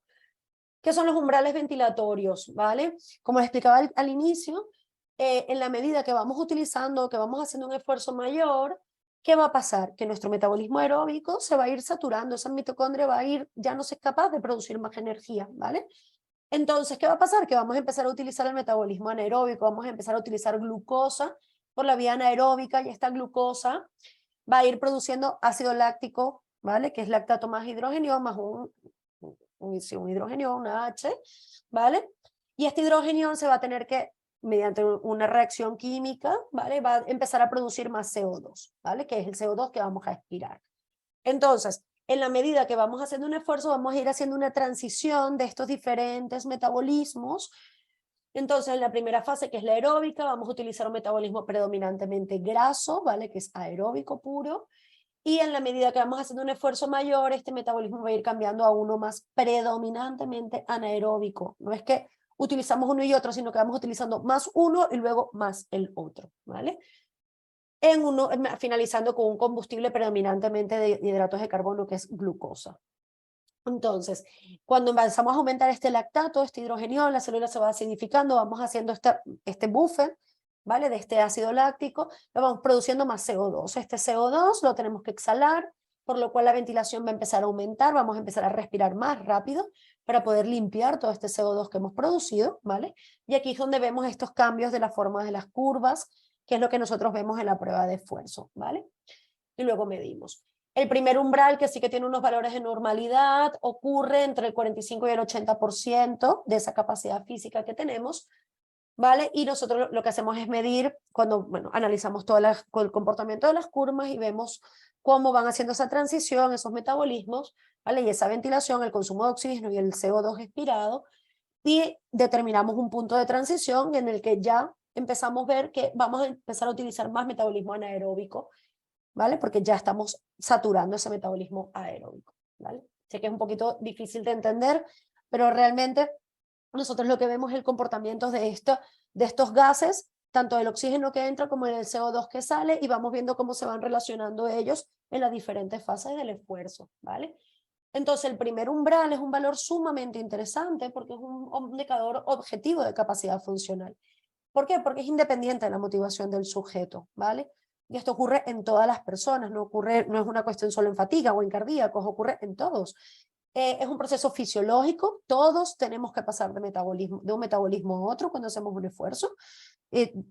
¿Qué son los umbrales ventilatorios? ¿Vale? Como les explicaba al inicio, en la medida que vamos utilizando, que vamos haciendo un esfuerzo mayor, ¿qué va a pasar? Que nuestro metabolismo aeróbico se va a ir saturando, esa mitocondria va a ir, ya no es capaz de producir más energía, ¿vale? Entonces, ¿qué va a pasar? Que vamos a empezar a utilizar el metabolismo anaeróbico, vamos a empezar a utilizar glucosa por la vía anaeróbica, y esta glucosa va a ir produciendo ácido láctico, ¿vale? Que es lactato más hidrógeno más un hidrógeno, una H, ¿vale? Y este hidrógeno se va a tener que, mediante una reacción química, ¿vale? Va a empezar a producir más CO2, ¿vale? Que es el CO2 que vamos a expirar. Entonces, en la medida que vamos haciendo un esfuerzo, vamos a ir haciendo una transición de estos diferentes metabolismos. Entonces, en la primera fase, que es la aeróbica, vamos a utilizar un metabolismo predominantemente graso, ¿vale? Que es aeróbico puro. Y en la medida que vamos haciendo un esfuerzo mayor, este metabolismo va a ir cambiando a uno más predominantemente anaeróbico. No es que utilizamos uno y otro, sino que vamos utilizando más uno y luego más el otro, ¿vale? Finalizando con un combustible predominantemente de hidratos de carbono, que es glucosa. Entonces, cuando empezamos a aumentar este lactato, este hidrógeno, la célula se va acidificando, vamos haciendo este buffer, ¿vale? De este ácido láctico, lo vamos produciendo más CO2. Este CO2 lo tenemos que exhalar, por lo cual la ventilación va a empezar a aumentar, vamos a empezar a respirar más rápido para poder limpiar todo este CO2 que hemos producido, ¿vale? Y aquí es donde vemos estos cambios de la forma de las curvas, que es lo que nosotros vemos en la prueba de esfuerzo, ¿vale? Y luego medimos. El primer umbral, que sí que tiene unos valores de normalidad, ocurre entre el 45 y el 80% de esa capacidad física que tenemos, ¿vale? Y nosotros lo que hacemos es medir cuando, bueno, analizamos todo el comportamiento de las curvas y vemos cómo van haciendo esa transición, esos metabolismos, ¿vale? Y esa ventilación, el consumo de oxígeno y el CO2 expirado, y determinamos un punto de transición en el que ya empezamos a ver que vamos a empezar a utilizar más metabolismo anaeróbico, ¿vale? Porque ya estamos saturando ese metabolismo aeróbico, ¿vale? Sé que es un poquito difícil de entender, pero realmente nosotros lo que vemos es el comportamiento de estos gases, tanto del oxígeno que entra como del CO2 que sale, y vamos viendo cómo se van relacionando ellos en las diferentes fases del esfuerzo, ¿vale? Entonces, el primer umbral es un valor sumamente interesante porque es un indicador objetivo de capacidad funcional. ¿Por qué? Porque es independiente de la motivación del sujeto, ¿vale? Y esto ocurre en todas las personas, no es una cuestión solo en fatiga o en cardíacos, ocurre en todos. Es un proceso fisiológico, todos tenemos que pasar de un metabolismo a otro cuando hacemos un esfuerzo.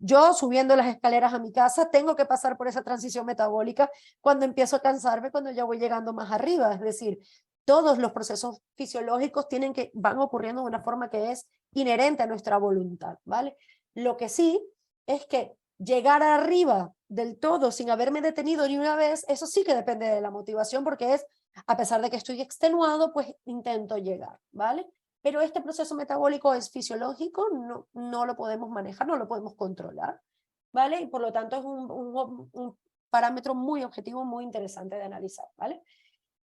Yo subiendo las escaleras a mi casa tengo que pasar por esa transición metabólica cuando empiezo a cansarme, cuando ya voy llegando más arriba, es decir, todos los procesos fisiológicos van ocurriendo de una forma que es inherente a nuestra voluntad, ¿vale? Lo que sí es que llegar arriba del todo sin haberme detenido ni una vez, eso sí que depende de la motivación, porque es, a pesar de que estoy extenuado, pues intento llegar, ¿vale? Pero este proceso metabólico es fisiológico, no lo podemos manejar, no lo podemos controlar, ¿vale? Y por lo tanto es un parámetro muy objetivo, muy interesante de analizar, ¿vale?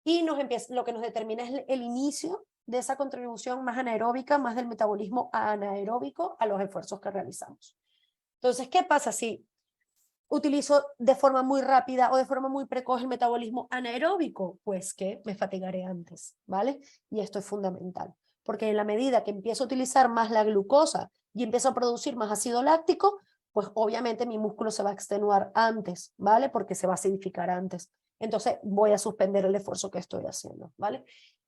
Y lo que nos determina es el inicio de esa contribución más anaeróbica, más del metabolismo anaeróbico a los esfuerzos que realizamos. Entonces, ¿qué pasa si utilizo de forma muy rápida o de forma muy precoz el metabolismo anaeróbico? Pues que me fatigaré antes, ¿vale? Y esto es fundamental, porque en la medida que empiezo a utilizar más la glucosa y empiezo a producir más ácido láctico, pues obviamente mi músculo se va a extenuar antes, ¿vale? Porque se va a acidificar antes. Entonces voy a suspender el esfuerzo que estoy haciendo, ¿vale?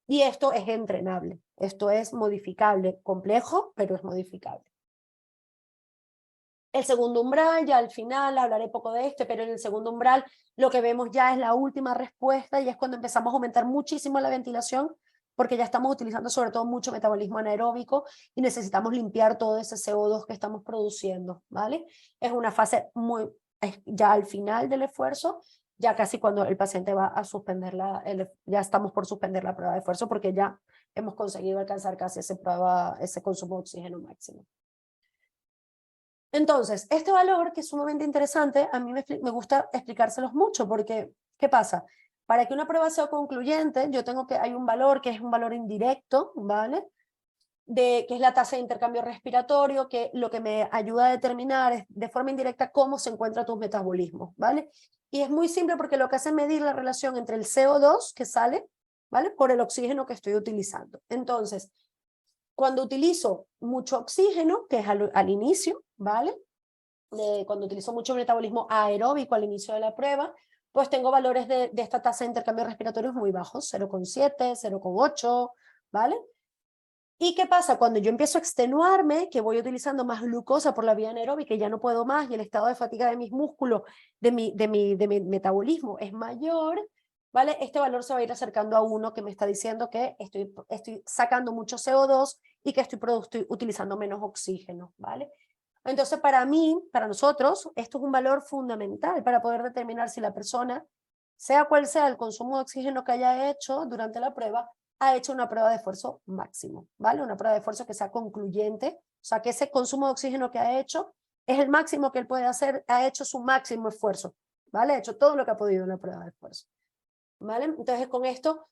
Y esto es entrenable, esto es modificable, complejo, pero es modificable. El segundo umbral, ya al final hablaré poco de este, pero en el segundo umbral lo que vemos ya es la última respuesta y es cuando empezamos a aumentar muchísimo la ventilación, porque ya estamos utilizando sobre todo mucho metabolismo anaeróbico y necesitamos limpiar todo ese CO2 que estamos produciendo, ¿vale? Es una fase ya al final del esfuerzo, ya casi cuando el paciente va a suspender ya estamos por suspender la prueba de esfuerzo porque ya hemos conseguido alcanzar casi ese consumo de oxígeno máximo. Entonces, este valor, que es sumamente interesante, a mí me gusta explicárselos mucho, porque, ¿qué pasa? Para que una prueba sea concluyente, hay un valor que es un valor indirecto, ¿vale? Que es la tasa de intercambio respiratorio, que lo que me ayuda a determinar es de forma indirecta cómo se encuentra tu metabolismo, ¿vale? Y es muy simple porque lo que hace es medir la relación entre el CO2 que sale, ¿vale? Por el oxígeno que estoy utilizando. Entonces, cuando utilizo mucho oxígeno, que es al inicio, ¿vale? Cuando utilizo mucho metabolismo aeróbico al inicio de la prueba, pues tengo valores de esta tasa de intercambio respiratorio muy bajos, 0,7, 0,8, ¿vale? ¿Y qué pasa? Cuando yo empiezo a extenuarme, que voy utilizando más glucosa por la vía anaeróbica y ya no puedo más, y el estado de fatiga de mis músculos, de mi metabolismo es mayor, ¿vale? Este valor se va a ir acercando a 1, que me está diciendo que estoy sacando mucho CO2 y que estoy utilizando menos oxígeno, ¿vale? Entonces, para nosotros, esto es un valor fundamental para poder determinar si la persona, sea cual sea el consumo de oxígeno que haya hecho durante la prueba, ha hecho una prueba de esfuerzo máximo, ¿vale? Una prueba de esfuerzo que sea concluyente, o sea, que ese consumo de oxígeno que ha hecho es el máximo que él puede hacer, ha hecho su máximo esfuerzo, ¿vale? Ha hecho todo lo que ha podido en la prueba de esfuerzo, ¿vale? Entonces, con esto,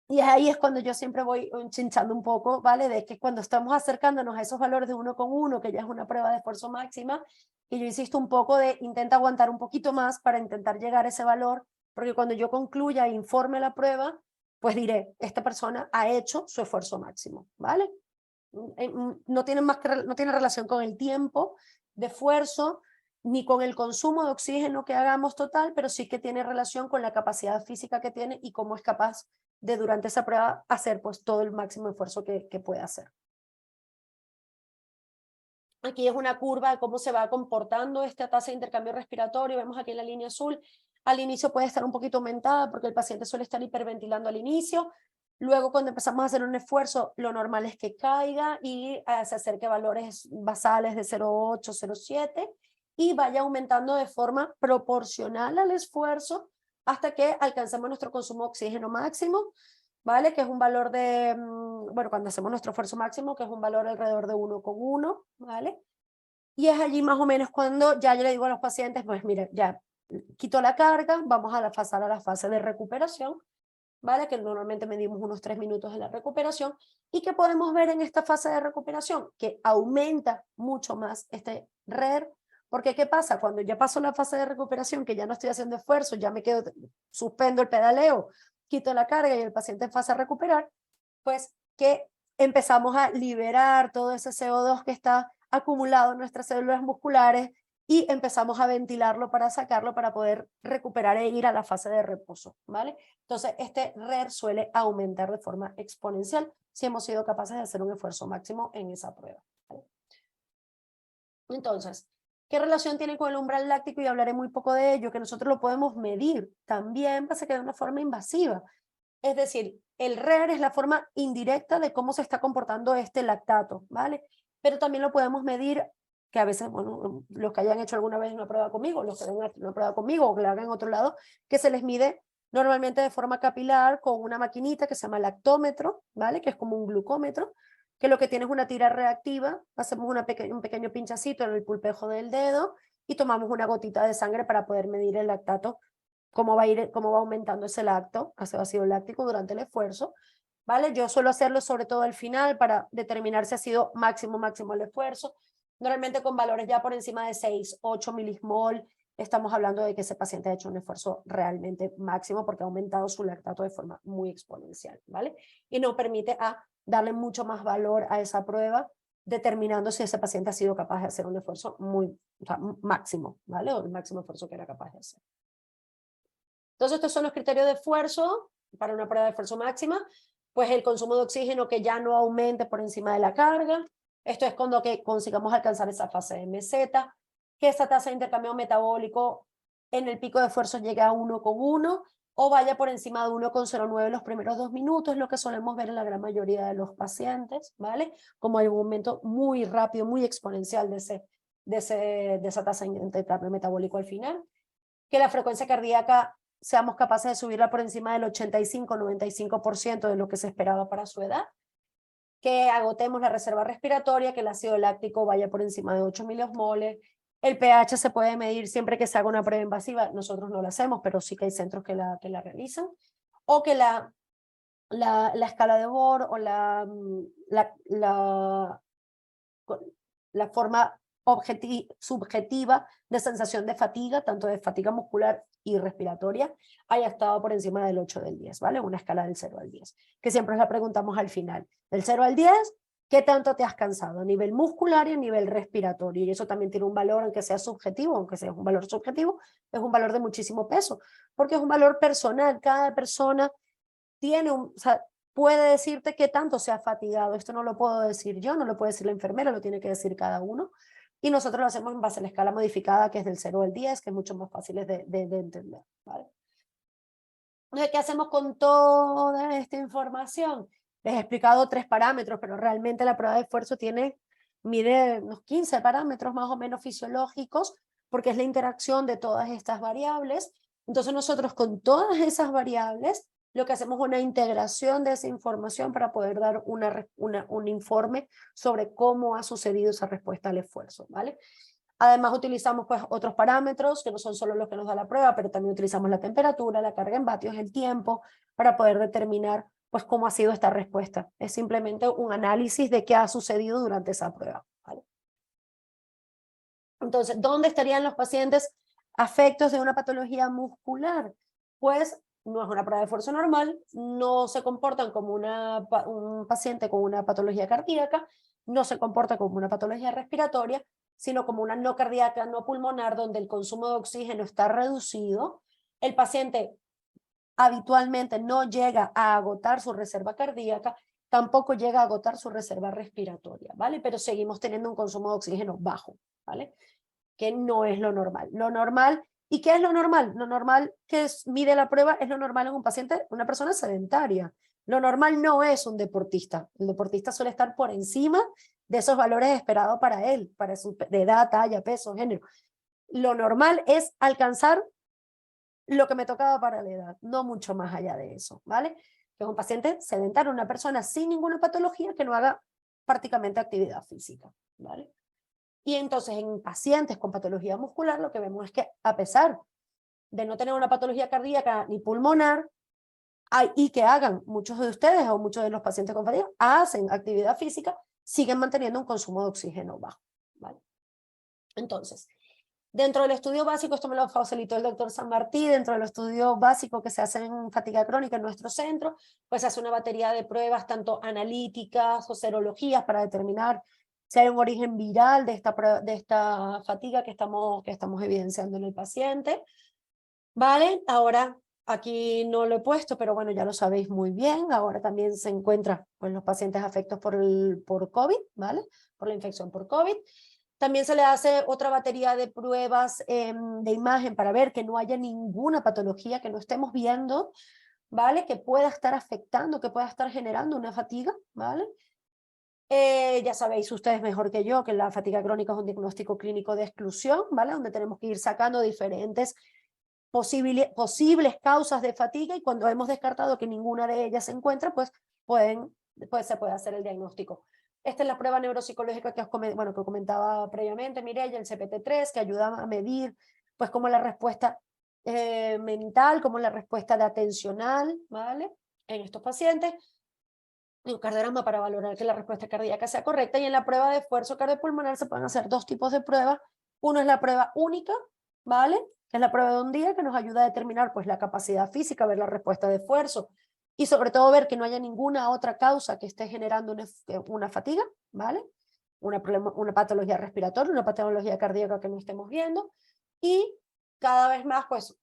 y ahí es cuando yo siempre voy chinchando un poco, ¿vale? De que cuando estamos acercándonos a esos valores de 1,1, que ya es una prueba de esfuerzo máxima, y yo insisto un poco intenta aguantar un poquito más para intentar llegar a ese valor, porque cuando yo concluya e informe la prueba, pues diré, esta persona ha hecho su esfuerzo máximo, ¿vale? No tiene relación con el tiempo de esfuerzo, ni con el consumo de oxígeno que hagamos total, pero sí que tiene relación con la capacidad física que tiene y cómo es capaz de durante esa prueba hacer pues todo el máximo esfuerzo que puede hacer. Aquí es una curva de cómo se va comportando esta tasa de intercambio respiratorio. Vemos aquí en la línea azul. Al inicio puede estar un poquito aumentada porque el paciente suele estar hiperventilando al inicio. Luego, cuando empezamos a hacer un esfuerzo, lo normal es que caiga y se acerque a valores basales de 0,8, 0,7 y vaya aumentando de forma proporcional al esfuerzo hasta que alcancemos nuestro consumo de oxígeno máximo, ¿vale? Que es un valor bueno, cuando hacemos nuestro esfuerzo máximo, que es un valor alrededor de 1,1, ¿vale? Y es allí más o menos cuando ya yo le digo a los pacientes, pues mire, ya quito la carga, vamos a pasar a la fase de recuperación, ¿vale? Que normalmente medimos unos 3 minutos de la recuperación. ¿Y qué podemos ver en esta fase de recuperación? Que aumenta mucho más este RER, porque ¿qué pasa? Cuando ya paso la fase de recuperación, que ya no estoy haciendo esfuerzo, ya me quedo, suspendo el pedaleo, quito la carga y el paciente pasa a recuperar, pues que empezamos a liberar todo ese CO2 que está acumulado en nuestras células musculares y empezamos a ventilarlo para sacarlo para poder recuperar e ir a la fase de reposo, ¿vale? Entonces, este RER suele aumentar de forma exponencial si hemos sido capaces de hacer un esfuerzo máximo en esa prueba, ¿vale? Entonces, ¿qué relación tiene con el umbral láctico? Y hablaré muy poco de ello, que nosotros lo podemos medir también, pasa que de una forma invasiva. Es decir, el RER es la forma indirecta de cómo se está comportando este lactato, ¿vale? Pero también lo podemos medir, que a veces, bueno, los que hayan hecho alguna vez una prueba conmigo, los que hayan hecho una prueba conmigo o que la hagan en otro lado, que se les mide normalmente de forma capilar con una maquinita que se llama lactómetro, ¿vale? Que es como un glucómetro, que lo que tiene es una tira reactiva, hacemos un pequeño pinchacito en el pulpejo del dedo y tomamos una gotita de sangre para poder medir el lactato, cómo va aumentando ese ácido láctico durante el esfuerzo, ¿vale? Yo suelo hacerlo sobre todo al final para determinar si ha sido máximo el esfuerzo, normalmente con valores ya por encima de 6, 8 milismol, estamos hablando de que ese paciente ha hecho un esfuerzo realmente máximo porque ha aumentado su lactato de forma muy exponencial, ¿vale? Y nos permite darle mucho más valor a esa prueba determinando si ese paciente ha sido capaz de hacer un esfuerzo máximo, ¿vale? O el máximo esfuerzo que era capaz de hacer. Entonces, estos son los criterios de esfuerzo para una prueba de esfuerzo máxima. Pues el consumo de oxígeno que ya no aumente por encima de la carga. Esto es cuando que consigamos alcanzar esa fase de meseta, que esa tasa de intercambio metabólico en el pico de esfuerzo llegue a 1,1 o vaya por encima de 1,09 los primeros 2 minutos, es lo que solemos ver en la gran mayoría de los pacientes, ¿vale? Como hay un aumento muy rápido, muy exponencial de esa tasa de intercambio metabólico al final. Que la frecuencia cardíaca seamos capaces de subirla por encima del 85-95% de lo que se esperaba para su edad, que agotemos la reserva respiratoria, que el ácido láctico vaya por encima de 8 miliosmoles, el pH se puede medir siempre que se haga una prueba invasiva, nosotros no la hacemos, pero sí que hay centros que la realizan, o que la escala de Bohr o la forma subjetiva de sensación de fatiga, tanto de fatiga muscular y respiratoria, haya estado por encima del 8 del 10, ¿vale? Una escala del 0 al 10, que siempre la preguntamos al final. Del 0 al 10, ¿qué tanto te has cansado? A nivel muscular y a nivel respiratorio. Y eso también tiene un valor, aunque sea subjetivo, aunque sea un valor subjetivo, es un valor de muchísimo peso, porque es un valor personal. Cada persona tiene puede decirte qué tanto se ha fatigado. Esto no lo puedo decir yo, no lo puede decir la enfermera, lo tiene que decir cada uno. Y nosotros lo hacemos en base a la escala modificada, que es del 0 al 10, que es mucho más fácil de entender, ¿vale? Entonces, ¿qué hacemos con toda esta información? Les he explicado 3 parámetros, pero realmente la prueba de esfuerzo mide unos 15 parámetros más o menos fisiológicos, porque es la interacción de todas estas variables. Entonces nosotros con todas esas variables lo que hacemos es una integración de esa información para poder dar un informe sobre cómo ha sucedido esa respuesta al esfuerzo, ¿vale? Además utilizamos pues otros parámetros que no son solo los que nos da la prueba, pero también utilizamos la temperatura, la carga en vatios, el tiempo, para poder determinar pues cómo ha sido esta respuesta. Es simplemente un análisis de qué ha sucedido durante esa prueba, ¿vale? Entonces, ¿dónde estarían los pacientes afectos de una patología muscular? Pues no es una prueba de esfuerzo normal, no se comportan como un paciente con una patología cardíaca, no se comporta como una patología respiratoria, sino como una no cardíaca, no pulmonar, donde el consumo de oxígeno está reducido. El paciente habitualmente no llega a agotar su reserva cardíaca, tampoco llega a agotar su reserva respiratoria, ¿vale? Pero seguimos teniendo un consumo de oxígeno bajo, ¿vale? Que no es lo normal. Lo normal, ¿y qué es lo normal? Lo normal que mide la prueba es lo normal en un paciente, una persona sedentaria. Lo normal no es un deportista. El deportista suele estar por encima de esos valores esperados para él, de edad, talla, peso, género. Lo normal es alcanzar lo que me tocaba para la edad, no mucho más allá de eso, ¿vale? Que es un paciente sedentario, una persona sin ninguna patología que no haga prácticamente actividad física, ¿vale? Y entonces en pacientes con patología muscular lo que vemos es que a pesar de no tener una patología cardíaca ni pulmonar, y que hagan muchos de ustedes o muchos de los pacientes con fatiga, hacen actividad física, siguen manteniendo un consumo de oxígeno bajo, ¿vale? Entonces, dentro del estudio básico, esto me lo facilitó el doctor San Martí, dentro del estudio básico que se hace en fatiga crónica en nuestro centro, pues se hace una batería de pruebas, tanto analíticas o serologías, para determinar si hay un origen viral de esta fatiga que estamos evidenciando en el paciente, ¿vale? Ahora, aquí no lo he puesto, pero bueno, ya lo sabéis muy bien, ahora también se encuentra pues, los pacientes afectos por COVID, ¿vale? Por la infección por COVID. También se le hace otra batería de pruebas de imagen para ver que no haya ninguna patología que no estemos viendo, ¿vale? Que pueda estar afectando, que pueda estar generando una fatiga, ¿vale? Ya sabéis ustedes mejor que yo que la fatiga crónica es un diagnóstico clínico de exclusión, ¿vale? Donde tenemos que ir sacando diferentes posibles causas de fatiga, y cuando hemos descartado que ninguna de ellas se encuentra, pues se puede hacer el diagnóstico. Esta es la prueba neuropsicológica que comentaba previamente Mireia, el CPT-3, que ayuda a medir pues como la respuesta mental, como la respuesta de atencional, ¿vale? En estos pacientes. Un cardiograma para valorar que la respuesta cardíaca sea correcta, y en la prueba de esfuerzo cardiopulmonar se pueden hacer 2 tipos de pruebas. Uno es la prueba única, ¿vale? Que es la prueba de un día, que nos ayuda a determinar pues la capacidad física, ver la respuesta de esfuerzo y sobre todo ver que no haya ninguna otra causa que esté generando una fatiga, ¿vale? una patología respiratoria, una patología cardíaca que no estemos viendo. Y cada vez más, pues,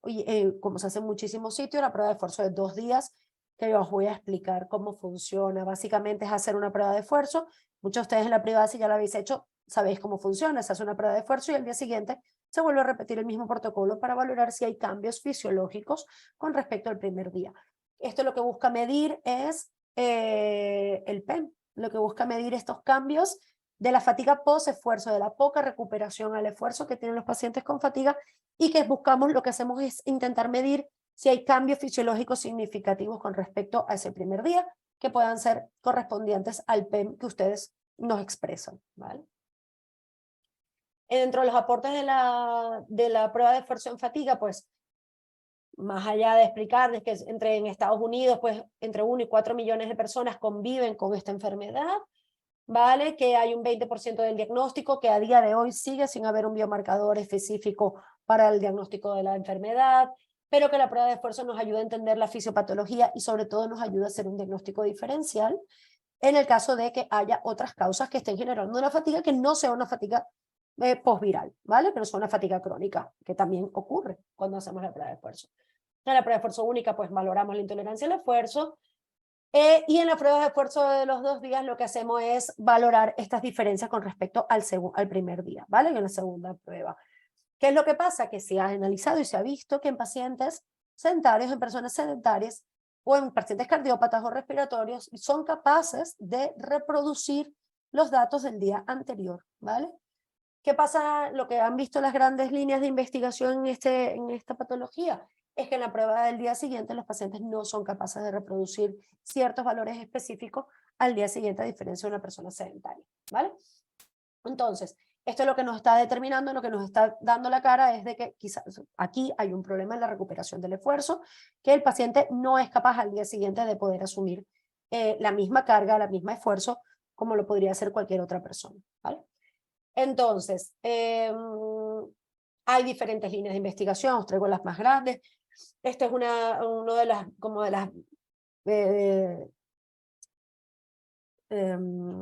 como se hace en muchísimos sitios, la prueba de esfuerzo de 2 días, que yo os voy a explicar cómo funciona. Básicamente es hacer una prueba de esfuerzo. Muchos de ustedes en la privada, si ya la habéis hecho, sabéis cómo funciona. Se hace una prueba de esfuerzo y al día siguiente se vuelve a repetir el mismo protocolo para valorar si hay cambios fisiológicos con respecto al primer día. Esto lo que busca medir es el PEM, lo que busca medir estos cambios de la fatiga post-esfuerzo, de la poca recuperación al esfuerzo que tienen los pacientes con fatiga, y que buscamos, lo que hacemos es intentar medir si hay cambios fisiológicos significativos con respecto a ese primer día, que puedan ser correspondientes al PEM que ustedes nos expresan, ¿vale? Dentro de los aportes de la prueba de esfuerzo en fatiga, pues, más allá de explicarles que en Estados Unidos, pues, entre 1 y 4 millones de personas conviven con esta enfermedad, ¿vale? Que hay un 20% del diagnóstico que a día de hoy sigue sin haber un biomarcador específico para el diagnóstico de la enfermedad, pero que la prueba de esfuerzo nos ayuda a entender la fisiopatología y sobre todo nos ayuda a hacer un diagnóstico diferencial en el caso de que haya otras causas que estén generando una fatiga que no sea una fatiga postviral, ¿vale? Pero sea una fatiga crónica, que también ocurre cuando hacemos la prueba de esfuerzo. En la prueba de esfuerzo única, pues valoramos la intolerancia al esfuerzo, y en la prueba de esfuerzo de los 2 días lo que hacemos es valorar estas diferencias con respecto al primer día, ¿vale? En la segunda prueba. ¿Qué es lo que pasa? Que se ha analizado y se ha visto que en pacientes sedentarios, en personas sedentarias o en pacientes cardiópatas o respiratorios son capaces de reproducir los datos del día anterior, ¿vale? ¿Qué pasa? Lo que han visto las grandes líneas de investigación en esta patología es que en la prueba del día siguiente los pacientes no son capaces de reproducir ciertos valores específicos al día siguiente, a diferencia de una persona sedentaria, ¿vale? Entonces, esto es lo que nos está determinando, lo que nos está dando la cara es de que quizás aquí hay un problema en la recuperación del esfuerzo, que el paciente no es capaz al día siguiente de poder asumir la misma carga, la misma esfuerzo, como lo podría hacer cualquier otra persona, ¿vale? Entonces, hay diferentes líneas de investigación, os traigo las más grandes. Esta es uno de las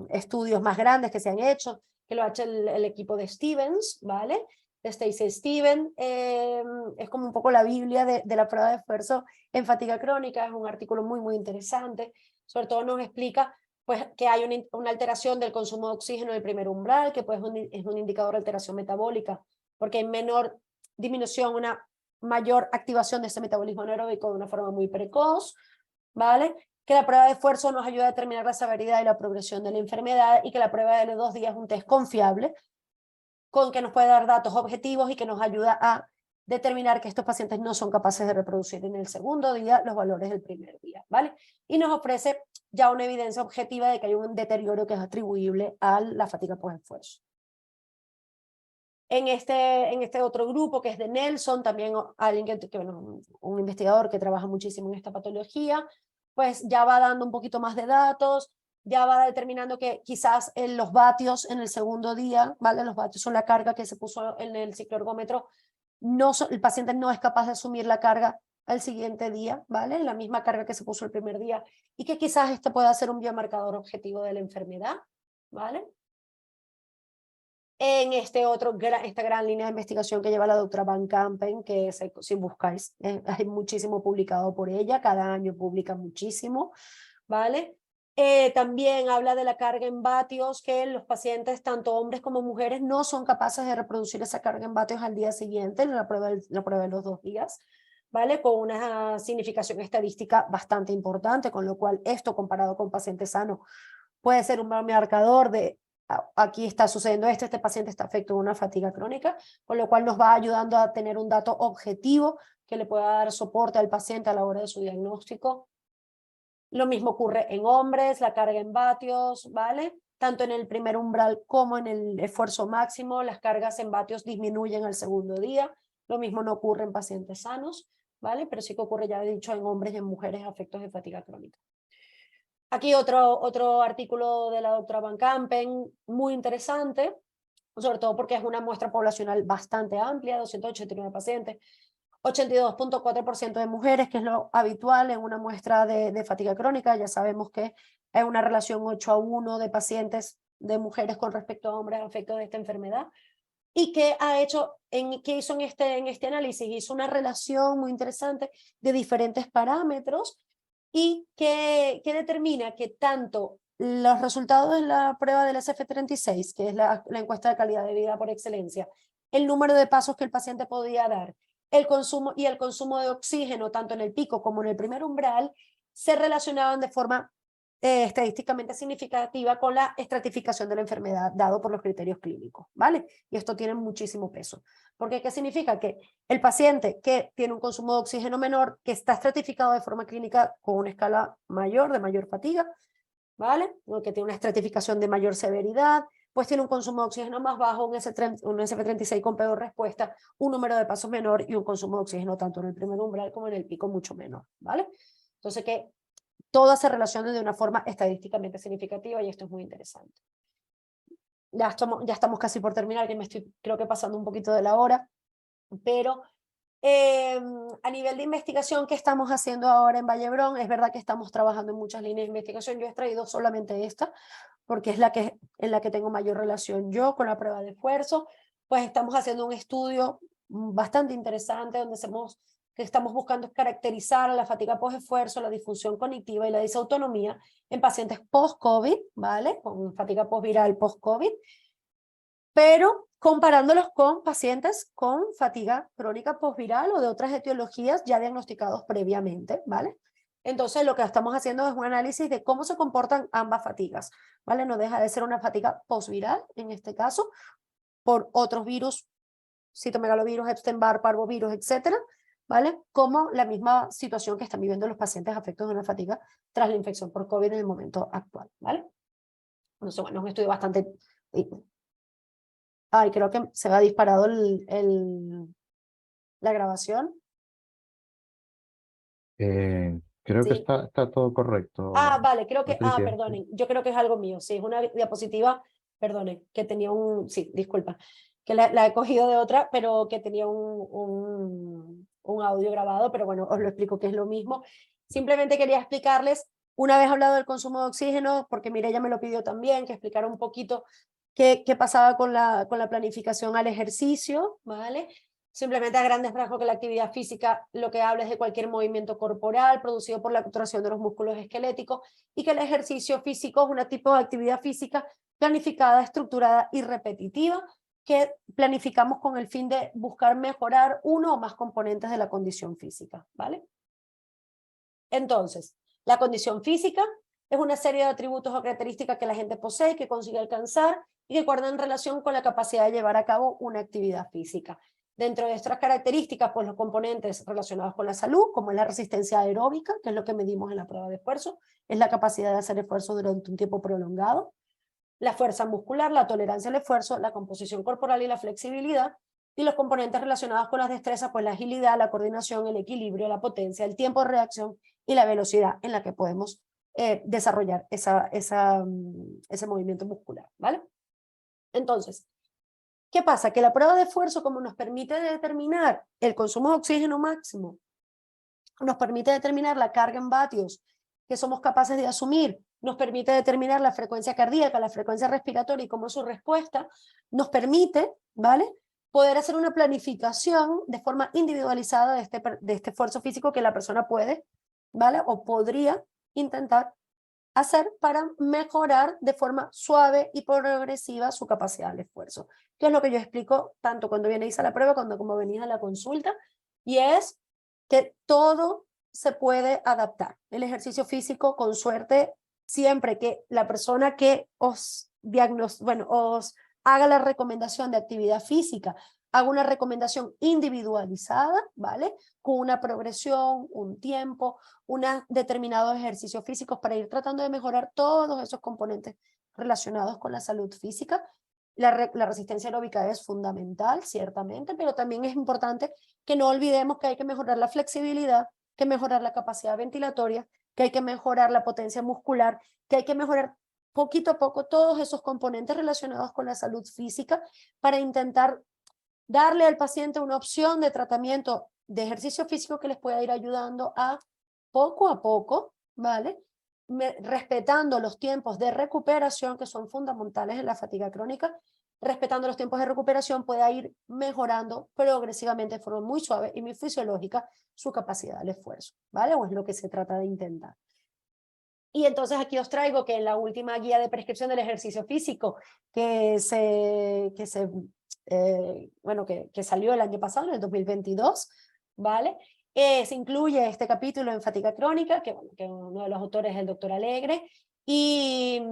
estudios más grandes que se han hecho, que lo ha hecho el equipo de Stevens, ¿vale? De Stacy Stevens. Es como un poco la Biblia de la prueba de esfuerzo en fatiga crónica. Es un artículo muy, muy interesante. Sobre todo nos explica pues, que hay una alteración del consumo de oxígeno del primer umbral, que pues, es un indicador de alteración metabólica, porque hay menor disminución, una mayor activación de ese metabolismo anaeróbico de una forma muy precoz, ¿vale? Que la prueba de esfuerzo nos ayuda a determinar la severidad y la progresión de la enfermedad, y que la prueba de los 2 días es un test confiable, con que nos puede dar datos objetivos y que nos ayuda a determinar que estos pacientes no son capaces de reproducir en el segundo día los valores del primer día, ¿vale? Y nos ofrece ya una evidencia objetiva de que hay un deterioro que es atribuible a la fatiga post-esfuerzo. En este otro grupo que es de Nelson, también alguien un investigador que trabaja muchísimo en esta patología, pues ya va dando un poquito más de datos, ya va determinando que quizás en los vatios en el segundo día, ¿vale? Los vatios son la carga que se puso en el cicloergómetro, el paciente no es capaz de asumir la carga al siguiente día, ¿vale? La misma carga que se puso el primer día, y que quizás este pueda ser un biomarcador objetivo de la enfermedad, ¿vale? En esta gran línea de investigación que lleva la doctora Van Kampen, que si buscáis, hay muchísimo publicado por ella, cada año publica muchísimo, ¿vale? También habla de la carga en vatios, que los pacientes, tanto hombres como mujeres, no son capaces de reproducir esa carga en vatios al día siguiente, en la prueba de los 2 días, ¿vale? Con una significación estadística bastante importante, con lo cual esto comparado con pacientes sanos puede ser un marcador de aquí está sucediendo este paciente está afecto de una fatiga crónica, con lo cual nos va ayudando a tener un dato objetivo que le pueda dar soporte al paciente a la hora de su diagnóstico. Lo mismo ocurre en hombres, la carga en vatios, ¿vale? Tanto en el primer umbral como en el esfuerzo máximo, las cargas en vatios disminuyen al segundo día. Lo mismo no ocurre en pacientes sanos, ¿vale? Pero sí que ocurre, ya he dicho, en hombres y en mujeres afectos de fatiga crónica. Aquí otro artículo de la doctora Van Kampen, muy interesante, sobre todo porque es una muestra poblacional bastante amplia, 289 pacientes, 82.4% de mujeres, que es lo habitual en una muestra de fatiga crónica. Ya sabemos que hay una relación 8:1 de pacientes de mujeres con respecto a hombres a efectos de esta enfermedad. ¿Y qué ha hecho, qué hizo en este análisis? Hizo una relación muy interesante de diferentes parámetros y que determina que tanto los resultados de la prueba del SF36, que es la encuesta de calidad de vida por excelencia, el número de pasos que el paciente podía dar, el consumo de oxígeno, tanto en el pico como en el primer umbral, se relacionaban de forma estadísticamente significativa con la estratificación de la enfermedad dado por los criterios clínicos, ¿vale? Y esto tiene muchísimo peso. Porque ¿qué significa? Que el paciente que tiene un consumo de oxígeno menor, que está estratificado de forma clínica con una escala mayor, de mayor fatiga, ¿vale? O que tiene una estratificación de mayor severidad, pues tiene un consumo de oxígeno más bajo, un SF36 con peor respuesta, un número de pasos menor y un consumo de oxígeno tanto en el primer umbral como en el pico mucho menor, ¿vale? Entonces que todas se relacionan de una forma estadísticamente significativa y esto es muy interesante. Ya estamos casi por terminar, que me estoy creo que pasando un poquito de la hora, pero a nivel de investigación que estamos haciendo ahora en Vallebrón, es verdad que estamos trabajando en muchas líneas de investigación. Yo he traído solamente esta, porque es en la que tengo mayor relación yo con la prueba de esfuerzo. Pues estamos haciendo un estudio bastante interesante donde estamos buscando caracterizar la fatiga post-esfuerzo, la disfunción cognitiva y la disautonomía en pacientes post-COVID, ¿vale? Con fatiga post-viral post-COVID, pero comparándolos con pacientes con fatiga crónica post-viral o de otras etiologías ya diagnosticados previamente, ¿vale? Entonces lo que estamos haciendo es un análisis de cómo se comportan ambas fatigas, ¿vale? No deja de ser una fatiga post-viral, en este caso, por otros virus, citomegalovirus, Epstein-Barr, parvovirus, etcétera, ¿vale? Como la misma situación que están viviendo los pacientes afectados de una fatiga tras la infección por COVID en el momento actual, ¿vale? Entonces, bueno, es un estudio bastante... Ay, creo que se me ha disparado la grabación. Creo que Sí. está todo correcto, Vale, Patricia. perdonen, yo creo que es algo mío, sí, es una diapositiva, perdonen, que tenía sí, disculpa, que la he cogido de otra, pero que tenía un audio grabado, pero bueno, os lo explico que es lo mismo. Simplemente quería explicarles, una vez hablado del consumo de oxígeno, porque Mireia me lo pidió también, que explicara un poquito qué pasaba con la planificación al ejercicio, ¿vale? Simplemente a grandes rasgos que la actividad física lo que habla es de cualquier movimiento corporal producido por la contracción de los músculos esqueléticos y que el ejercicio físico es un tipo de actividad física planificada, estructurada y repetitiva que planificamos con el fin de buscar mejorar uno o más componentes de la condición física, ¿vale? Entonces, la condición física es una serie de atributos o características que la gente posee, que consigue alcanzar y que guardan relación con la capacidad de llevar a cabo una actividad física. Dentro de estas características, pues los componentes relacionados con la salud, como es la resistencia aeróbica, que es lo que medimos en la prueba de esfuerzo, es la capacidad de hacer esfuerzo durante un tiempo prolongado, la fuerza muscular, la tolerancia al esfuerzo, la composición corporal y la flexibilidad, y los componentes relacionados con las destrezas, pues la agilidad, la coordinación, el equilibrio, la potencia, el tiempo de reacción y la velocidad en la que podemos desarrollar ese movimiento muscular, ¿vale? Entonces, ¿qué pasa? Que la prueba de esfuerzo, como nos permite determinar el consumo de oxígeno máximo, nos permite determinar la carga en vatios que somos capaces de asumir, nos permite determinar la frecuencia cardíaca, la frecuencia respiratoria y cómo es su respuesta, nos permite, ¿vale?, poder hacer una planificación de forma individualizada de este esfuerzo físico que la persona puede, ¿vale?, o podría intentar hacer para mejorar de forma suave y progresiva su capacidad al esfuerzo. Que es lo que yo explico tanto cuando vienes a la prueba como venís a la consulta, y es que todo se puede adaptar. El ejercicio físico, con suerte, siempre que la persona que os haga la recomendación de actividad física, haga una recomendación individualizada, ¿vale?, con una progresión, un tiempo, unos determinados ejercicios físicos para ir tratando de mejorar todos esos componentes relacionados con la salud física. La resistencia aeróbica es fundamental, ciertamente, pero también es importante que no olvidemos que hay que mejorar la flexibilidad, que mejorar la capacidad ventilatoria, que hay que mejorar la potencia muscular, que hay que mejorar poquito a poco todos esos componentes relacionados con la salud física para intentar darle al paciente una opción de tratamiento de ejercicio físico que les pueda ir ayudando a poco, ¿vale?, respetando los tiempos de recuperación que son fundamentales en la fatiga crónica, respetando los tiempos de recuperación pueda ir mejorando progresivamente de forma muy suave y muy fisiológica su capacidad del esfuerzo, ¿vale? O es lo que se trata de intentar. Y entonces aquí os traigo que en la última guía de prescripción del ejercicio físico que salió el año pasado, en el 2022, ¿vale? Se incluye este capítulo en fatiga crónica, que uno de los autores es el doctor Alegre, y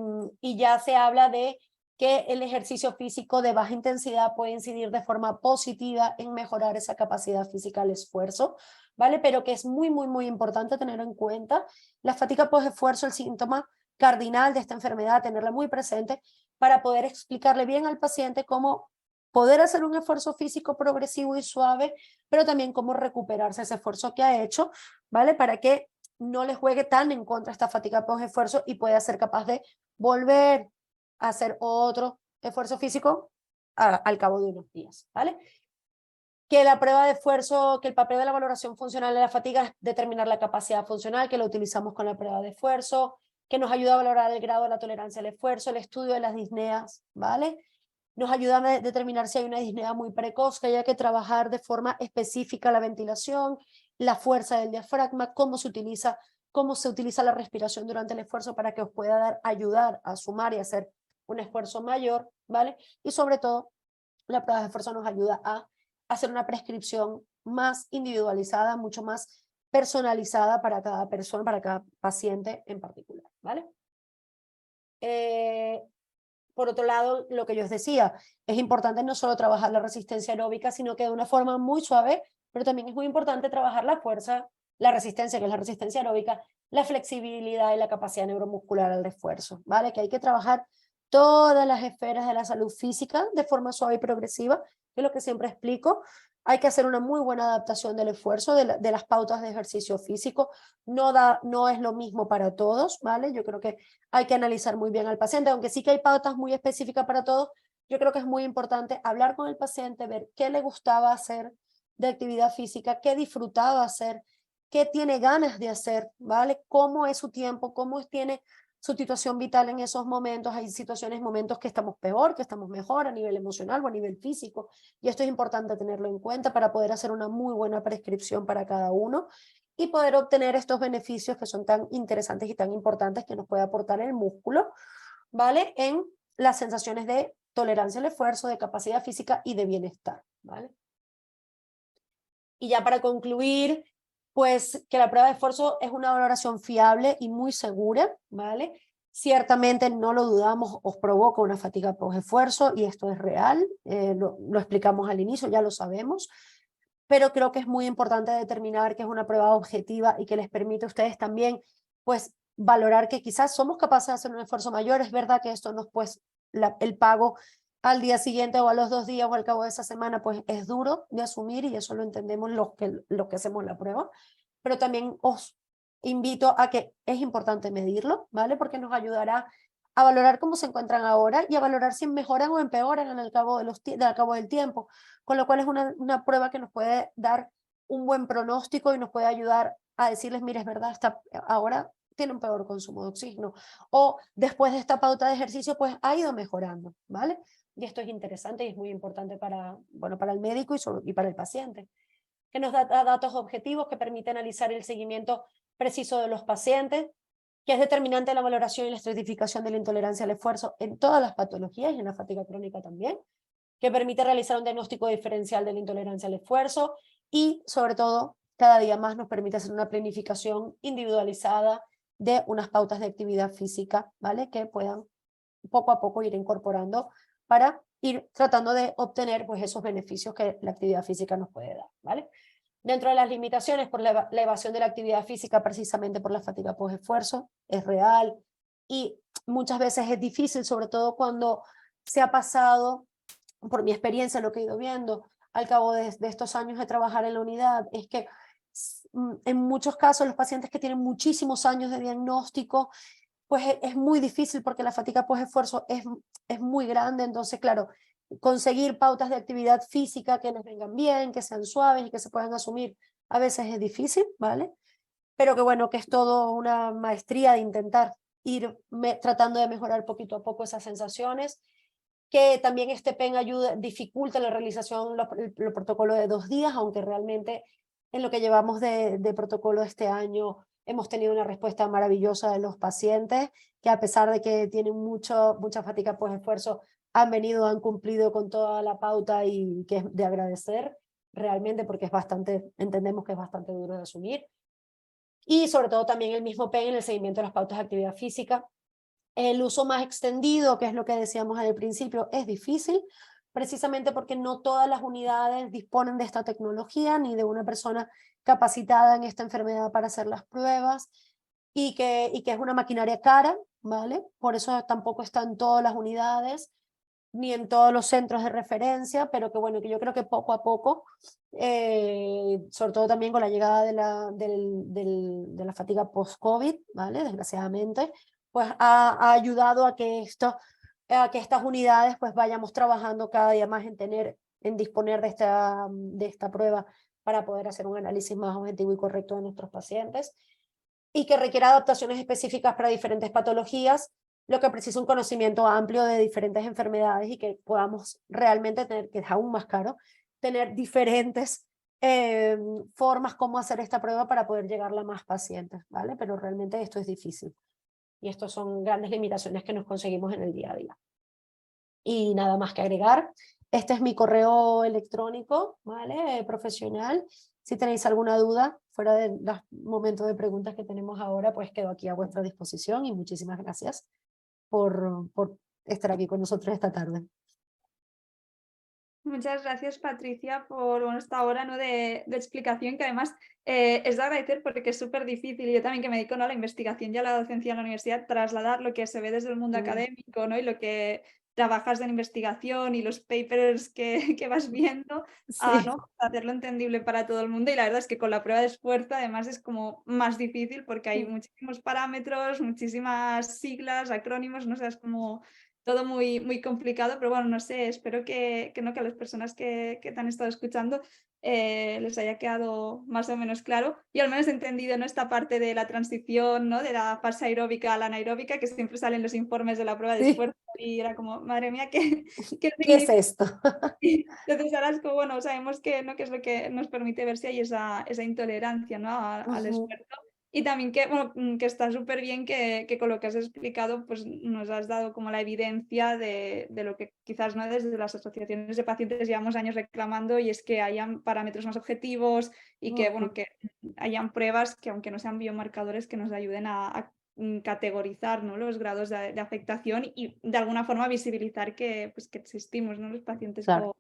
ya se habla de que el ejercicio físico de baja intensidad puede incidir de forma positiva en mejorar esa capacidad física al esfuerzo, ¿vale? Pero que es muy, muy, muy importante tener en cuenta la fatiga post-esfuerzo, el síntoma cardinal de esta enfermedad, tenerla muy presente para poder explicarle bien al paciente cómo poder hacer un esfuerzo físico progresivo y suave, pero también cómo recuperarse ese esfuerzo que ha hecho, ¿vale? Para que no le juegue tan en contra esta fatiga post-esfuerzo y pueda ser capaz de volver a hacer otro esfuerzo físico al cabo de unos días, ¿vale? Que la prueba de esfuerzo, que el papel de la valoración funcional de la fatiga es determinar la capacidad funcional, que lo utilizamos con la prueba de esfuerzo, que nos ayuda a valorar el grado de la tolerancia al esfuerzo, el estudio de las disneas, ¿vale? Nos ayuda a determinar si hay una disnea muy precoz, que haya que trabajar de forma específica la ventilación, la fuerza del diafragma, cómo se utiliza la respiración durante el esfuerzo para que os pueda ayudar a sumar y hacer un esfuerzo mayor, ¿vale? Y sobre todo, la prueba de esfuerzo nos ayuda a hacer una prescripción más individualizada, mucho más personalizada para cada persona, para cada paciente en particular, ¿vale? Por otro lado, lo que yo os decía, es importante no solo trabajar la resistencia aeróbica, sino que de una forma muy suave, pero también es muy importante trabajar la fuerza, la resistencia, que es la resistencia aeróbica, la flexibilidad y la capacidad neuromuscular al esfuerzo, ¿vale? Que hay que trabajar todas las esferas de la salud física de forma suave y progresiva, que es lo que siempre explico. Hay que hacer una muy buena adaptación del esfuerzo, de las pautas de ejercicio físico. No es lo mismo para todos, ¿vale? Yo creo que hay que analizar muy bien al paciente, aunque sí que hay pautas muy específicas para todos. Yo creo que es muy importante hablar con el paciente, ver qué le gustaba hacer de actividad física, qué disfrutaba hacer, qué tiene ganas de hacer, ¿vale? Cómo es su tiempo, cómo tiene su situación vital en esos momentos. Hay momentos que estamos peor, que estamos mejor a nivel emocional o a nivel físico, y esto es importante tenerlo en cuenta para poder hacer una muy buena prescripción para cada uno y poder obtener estos beneficios que son tan interesantes y tan importantes que nos puede aportar el músculo, ¿vale? En las sensaciones de tolerancia al esfuerzo, de capacidad física y de bienestar, ¿vale? Y ya para concluir, pues que la prueba de esfuerzo es una valoración fiable y muy segura, ¿vale? Ciertamente, no lo dudamos, os provoca una fatiga post-esfuerzo y esto es real, lo explicamos al inicio, ya lo sabemos, pero creo que es muy importante determinar que es una prueba objetiva y que les permite a ustedes también, pues, valorar que quizás somos capaces de hacer un esfuerzo mayor. Es verdad que esto pues, el pago al día siguiente o a los 2 días o al cabo de esa semana, pues es duro de asumir y eso lo entendemos los que hacemos la prueba, pero también os invito a que es importante medirlo, ¿vale? Porque nos ayudará a valorar cómo se encuentran ahora y a valorar si mejoran o empeoran al cabo del tiempo, con lo cual es una prueba que nos puede dar un buen pronóstico y nos puede ayudar a decirles, mira, es verdad, ahora tiene un peor consumo de oxígeno, o después de esta pauta de ejercicio, pues ha ido mejorando, ¿vale? Y esto es interesante y es muy importante para el médico y para el paciente, que nos da datos objetivos que permiten analizar el seguimiento preciso de los pacientes, que es determinante en la valoración y la estratificación de la intolerancia al esfuerzo en todas las patologías y en la fatiga crónica también, que permite realizar un diagnóstico diferencial de la intolerancia al esfuerzo y, sobre todo, cada día más nos permite hacer una planificación individualizada de unas pautas de actividad física, ¿vale? Que puedan poco a poco ir incorporando para ir tratando de obtener pues, esos beneficios que la actividad física nos puede dar, ¿vale? Dentro de las limitaciones, por la evasión de la actividad física precisamente por la fatiga post-esfuerzo, es real y muchas veces es difícil, sobre todo cuando se ha pasado, por mi experiencia, lo que he ido viendo al cabo de estos años de trabajar en la unidad, es que en muchos casos los pacientes que tienen muchísimos años de diagnóstico, pues es muy difícil porque la fatiga post-esfuerzo es muy grande, entonces claro, conseguir pautas de actividad física que les vengan bien, que sean suaves y que se puedan asumir, a veces es difícil, ¿vale? pero que bueno, que es todo una maestría de intentar ir tratando de mejorar poquito a poco esas sensaciones, que también este PEN dificulta la realización, el protocolo de 2 días, aunque realmente en lo que llevamos de protocolo este año hemos tenido una respuesta maravillosa de los pacientes, que a pesar de que tienen mucha fatiga por esfuerzo, han venido, han cumplido con toda la pauta y que es de agradecer realmente, porque es bastante, entendemos que es bastante duro de asumir. Y sobre todo también el mismo PEN en el seguimiento de las pautas de actividad física. El uso más extendido, que es lo que decíamos al principio, es difícil, precisamente porque no todas las unidades disponen de esta tecnología ni de una persona capacitada en esta enfermedad para hacer las pruebas y que es una maquinaria cara, ¿vale? Por eso tampoco está en todas las unidades ni en todos los centros de referencia, pero que bueno, que yo creo que poco a poco, sobre todo también con la llegada de la fatiga post-COVID, ¿vale? Desgraciadamente, pues ha ayudado a que estas unidades pues vayamos trabajando cada día más en disponer de esta prueba para poder hacer un análisis más objetivo y correcto de nuestros pacientes, y que requiere adaptaciones específicas para diferentes patologías, lo que precisa un conocimiento amplio de diferentes enfermedades y que podamos realmente tener, que es aún más caro, tener diferentes formas como hacer esta prueba para poder llegarla a más pacientes, ¿vale? Pero realmente esto es difícil. Y estas son grandes limitaciones que nos conseguimos en el día a día. Y nada más que agregar. Este es mi correo electrónico, ¿vale? Profesional. Si tenéis alguna duda, fuera de los momentos de preguntas que tenemos ahora, pues quedo aquí a vuestra disposición y muchísimas gracias por estar aquí con nosotros esta tarde. Muchas gracias, Patricia, por esta hora, ¿no? de explicación, que además es de agradecer porque es súper difícil, y yo también que me dedico, ¿no? a la investigación y a la docencia en la universidad, trasladar lo que se ve desde el mundo académico, ¿no? y lo que trabajas en investigación y los papers que vas viendo, a, Sí. ¿no? hacerlo entendible para todo el mundo. Y la verdad es que con la prueba de esfuerzo además es como más difícil porque hay muchísimos parámetros, muchísimas siglas, acrónimos, no sé, es como todo muy, muy complicado, pero bueno, no sé, espero que a las personas que te han estado escuchando les haya quedado más o menos claro y al menos entendido, ¿no? esta parte de la transición, ¿no? de la fase aeróbica a la anaeróbica, que siempre salen los informes de la prueba de Sí. esfuerzo y era como, madre mía, ¿qué ¿Qué es significa? esto? Entonces ahora es como, bueno, sabemos que, ¿no? que es lo que nos permite ver si hay esa intolerancia, ¿no? al esfuerzo. Y también que, bueno, que está súper bien que con lo que has explicado pues nos has dado como la evidencia de lo que quizás, ¿no? desde las asociaciones de pacientes llevamos años reclamando, y es que hayan parámetros más objetivos y que, bueno, que hayan pruebas que, aunque no sean biomarcadores, que nos ayuden a categorizar, ¿no? los grados de afectación y de alguna forma visibilizar que, pues, que existimos, ¿no? los pacientes Claro.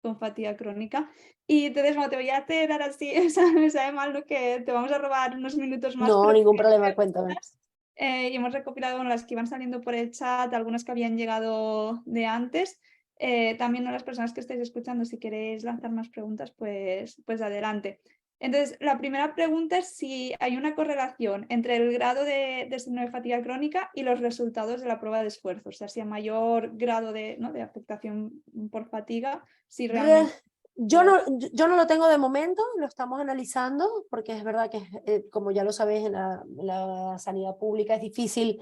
con fatiga crónica. Y entonces, bueno, te voy a hacer ahora sí, me sabe mal, ¿no? que te vamos a robar unos minutos más. No, Pero ningún problema, cuéntame. y hemos recopilado, bueno, las que iban saliendo por el chat, algunas que habían llegado de antes. También, ¿no? las personas que estáis escuchando, si queréis lanzar más preguntas, pues adelante. Entonces, la primera pregunta es si hay una correlación entre el grado de síndrome de fatiga crónica y los resultados de la prueba de esfuerzo. O sea, si a mayor grado de afectación por fatiga, si realmente... Yo no lo tengo de momento, lo estamos analizando, porque es verdad que, como ya lo sabéis, en la sanidad pública es difícil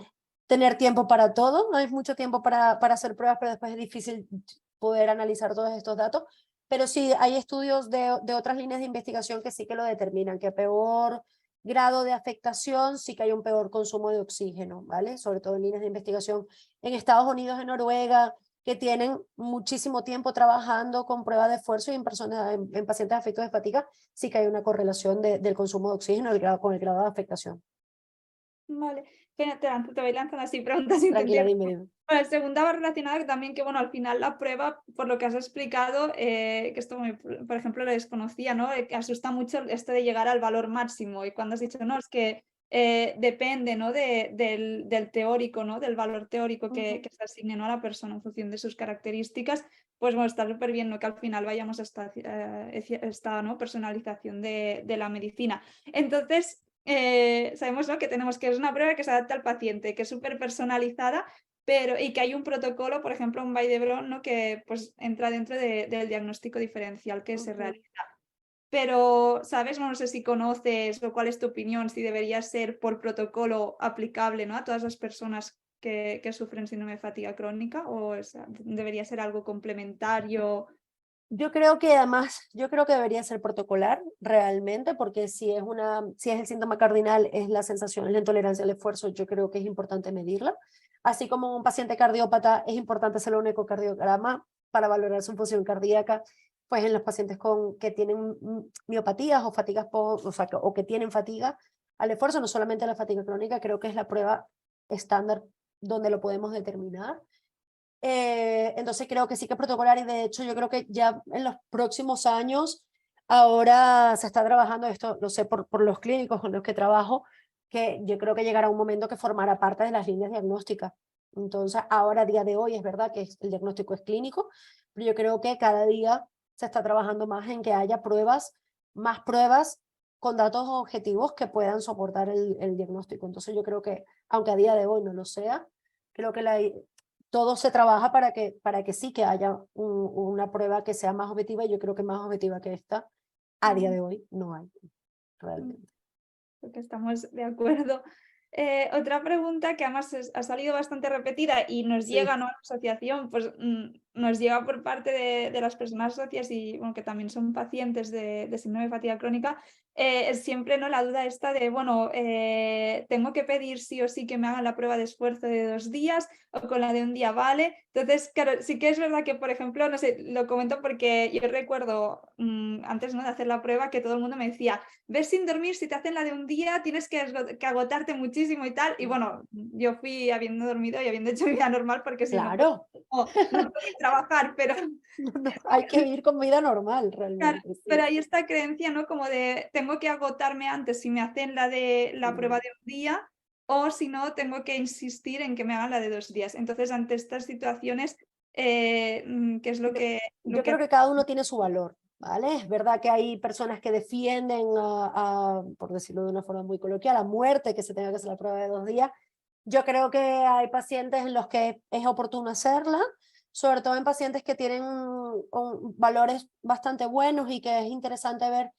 tener tiempo para todo, no hay mucho tiempo para hacer pruebas, pero después es difícil poder analizar todos estos datos. Pero sí, hay estudios de otras líneas de investigación que sí que lo determinan, que a peor grado de afectación sí que hay un peor consumo de oxígeno, ¿vale? Sobre todo en líneas de investigación en Estados Unidos, en Noruega, que tienen muchísimo tiempo trabajando con pruebas de esfuerzo y en personas, en pacientes afectados de fatiga, sí que hay una correlación del consumo de oxígeno con el grado de afectación. Vale, te voy lanzando así preguntas. Tranquila, dime. Bueno, la segunda va relacionada también que, bueno, al final la prueba, por lo que has explicado, que esto, por ejemplo, lo desconocía, ¿no? Que asusta mucho esto de llegar al valor máximo, y cuando has dicho, no, es que depende, ¿no? del teórico, ¿no? Del valor teórico que se asigne, ¿no? a la persona en función de sus características, pues bueno, está súper bien, ¿no? que al final vayamos a esta ¿no? personalización de la medicina. Entonces, sabemos, ¿no? que tenemos que es una prueba que se adapta al paciente, que es súper personalizada, y que hay un protocolo, por ejemplo, un Vall d'Hebron, ¿no? que pues entra dentro del diagnóstico diferencial que se realiza. pero, ¿sabes? No sé si conoces o cuál es tu opinión, si debería ser por protocolo aplicable, ¿no?, a todas las personas que sufren síndrome de fatiga crónica, o debería ser algo complementario. Yo creo que además, yo creo que debería ser protocolar realmente, porque si es el síntoma cardinal, es la sensación, es la intolerancia al esfuerzo, yo creo que es importante medirla. Así como un paciente cardiópata es importante hacerle un ecocardiograma para valorar su función cardíaca, pues en los pacientes que tienen miopatías o fatigas, o que tienen fatiga al esfuerzo, no solamente la fatiga crónica, creo que es la prueba estándar donde lo podemos determinar. Entonces creo que sí que es protocolar, y de hecho yo creo que ya en los próximos años ahora se está trabajando esto, lo sé por los clínicos con los que trabajo, que yo creo que llegará un momento que formará parte de las líneas diagnósticas. Entonces ahora a día de hoy es verdad que el diagnóstico es clínico, pero yo creo que cada día se está trabajando más en que haya más pruebas con datos objetivos que puedan soportar el diagnóstico. Entonces yo creo que, aunque a día de hoy no lo sea, creo que todo se trabaja para que sí que haya una prueba que sea más objetiva, y yo creo que más objetiva que esta, a día de hoy, no hay realmente. Porque estamos de acuerdo. Otra pregunta que además ha salido bastante repetida y nos Sí. llega, ¿no?, a la asociación, pues nos llega por parte de las personas socias y bueno, que también son pacientes de síndrome de fatiga crónica, es siempre, ¿no?, la duda esta de, bueno, tengo que pedir sí o sí que me hagan la prueba de esfuerzo de 2 días o con la de un día vale. Entonces, claro, sí que es verdad que, por ejemplo, no sé, lo comento porque yo recuerdo antes, ¿no?, de hacer la prueba, que todo el mundo me decía, ves sin dormir, si te hacen la de un día tienes que agotarte muchísimo y tal. Y bueno, yo fui habiendo dormido y habiendo hecho vida normal, porque si no, pues Claro, no podía trabajar, pero no, hay que vivir con vida normal claro, realmente, pero sí. hay esta creencia, ¿no?, como de tengo que agotarme antes si me hacen la prueba de un día, o si no, tengo que insistir en que me hagan la de 2 días. Entonces, ante estas situaciones, ¿qué es lo Yo, que yo creo que cada uno tiene su valor, ¿vale? Es verdad que hay personas que defienden, por decirlo de una forma muy coloquial, a muerte que se tenga que hacer la prueba de 2 días. Yo creo que hay pacientes en los que es oportuno hacerla, sobre todo en pacientes que tienen valores bastante buenos, y que es interesante ver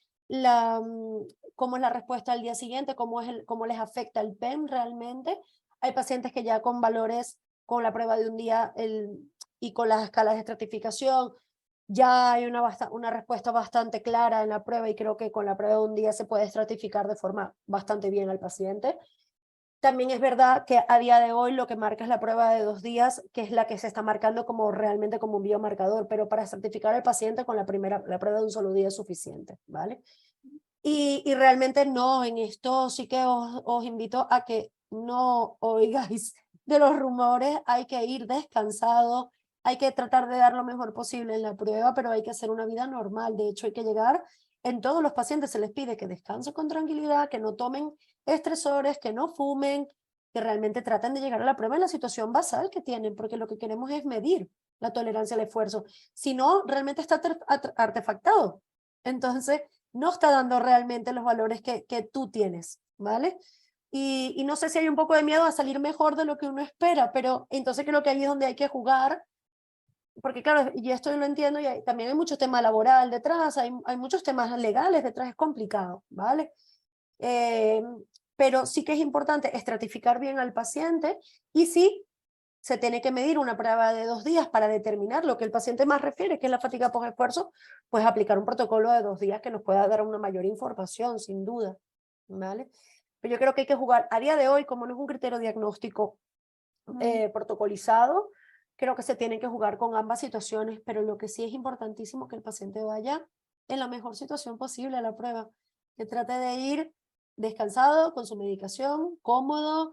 cómo es la respuesta al día siguiente, cómo les afecta el PEM realmente. Hay pacientes que ya con valores, con la prueba de un día y con las escalas de estratificación, ya hay una respuesta bastante clara en la prueba, y creo que con la prueba de un día se puede estratificar de forma bastante bien al paciente. También es verdad que a día de hoy lo que marca es la prueba de 2 días, que es la que se está marcando realmente como un biomarcador, pero para certificar al paciente con la prueba de un solo día es suficiente, ¿vale? Y realmente no, en esto sí que os invito a que no oigáis de los rumores, hay que ir descansado, hay que tratar de dar lo mejor posible en la prueba, pero hay que hacer una vida normal. De hecho, hay que llegar, en todos los pacientes se les pide que descansen con tranquilidad, que no tomen estresores, que no fumen, que realmente traten de llegar a la prueba en la situación basal que tienen, porque lo que queremos es medir la tolerancia al esfuerzo. Si no, realmente está artefactado. Entonces, no está dando realmente los valores que tú tienes, ¿vale? Y no sé si hay un poco de miedo a salir mejor de lo que uno espera, pero entonces creo que ahí es donde hay que jugar, porque claro, y esto lo entiendo, y también hay mucho tema laboral detrás, hay muchos temas legales detrás, es complicado, ¿vale? Eh, pero sí que es importante estratificar bien al paciente, y sí, se tiene que medir una prueba de 2 días para determinar lo que el paciente más refiere, que es la fatiga post-esfuerzo, pues aplicar un protocolo de 2 días que nos pueda dar una mayor información, sin duda, ¿vale? Pero yo creo que hay que jugar, a día de hoy, como no es un criterio diagnóstico protocolizado, creo que se tienen que jugar con ambas situaciones, pero lo que sí es importantísimo es que el paciente vaya en la mejor situación posible a la prueba, que trate de ir descansado, con su medicación, cómodo,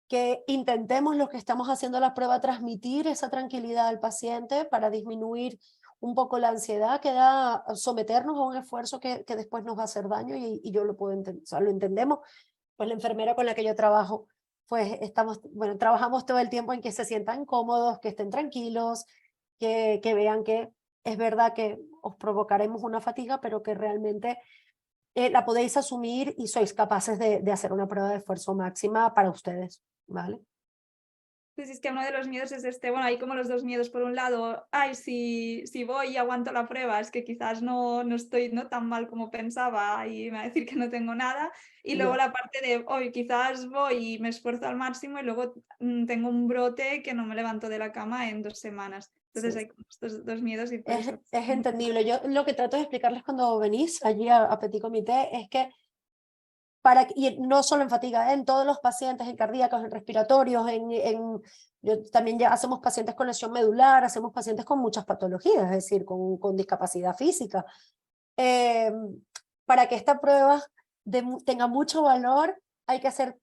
que intentemos los que estamos haciendo la prueba transmitir esa tranquilidad al paciente para disminuir un poco la ansiedad que da someternos a un esfuerzo que después nos va a hacer daño, y yo lo puedo entender, o sea, lo entendemos. Pues la enfermera con la que yo trabajo, pues trabajamos todo el tiempo en que se sientan cómodos, que estén tranquilos, que vean que es verdad que os provocaremos una fatiga, pero que realmente la podéis asumir y sois capaces de hacer una prueba de esfuerzo máxima para ustedes, ¿vale? Pues es que uno de los miedos es bueno, hay como los dos miedos. Por un lado, ay, si voy y aguanto la prueba, es que quizás no estoy no tan mal como pensaba y me va a decir que no tengo nada. Y luego Ya. la parte de, hoy quizás voy y me esfuerzo al máximo y luego tengo un brote que no me levanto de la cama en 2 semanas. Entonces Sí. hay como estos dos miedos y por eso... Es entendible. Yo lo que trato de explicarles cuando venís allí a Petit Comité es que y no solo en fatiga, en todos los pacientes, en cardíacos, en respiratorios, también ya hacemos pacientes con lesión medular, hacemos pacientes con muchas patologías, es decir, con discapacidad física. Eh, para que esta prueba tenga mucho valor,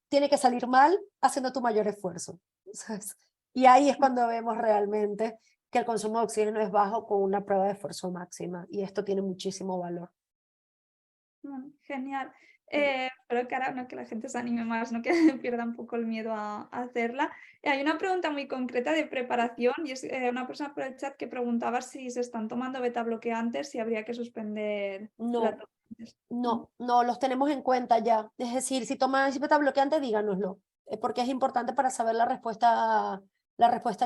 tiene que salir mal haciendo tu mayor esfuerzo, ¿sabes? Y ahí es cuando vemos realmente que el consumo de oxígeno es bajo con una prueba de esfuerzo máxima, y esto tiene muchísimo valor. Bueno, genial. Espero que ahora no, que la gente se anime más, ¿no? Que pierda un poco el miedo a hacerla. Hay una pregunta muy concreta de preparación y es una persona por el chat que preguntaba si se están tomando beta bloqueantes, si habría que suspender la No, toma antes. no los tenemos en cuenta ya. Es decir, si toman beta bloqueante, díganoslo, porque es importante para saber la respuesta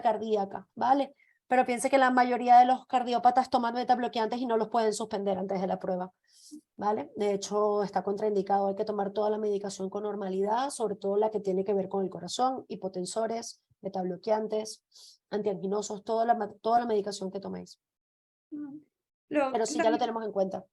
cardíaca, ¿vale? Pero piense que la mayoría de los cardiópatas toman beta bloqueantes y no los pueden suspender antes de la prueba, ¿vale? De hecho, está contraindicado, hay que tomar toda la medicación con normalidad, sobre todo la que tiene que ver con el corazón, hipotensores, beta bloqueantes, antianginosos, toda la medicación que toméis. Pero sí, ya lo tenemos en cuenta.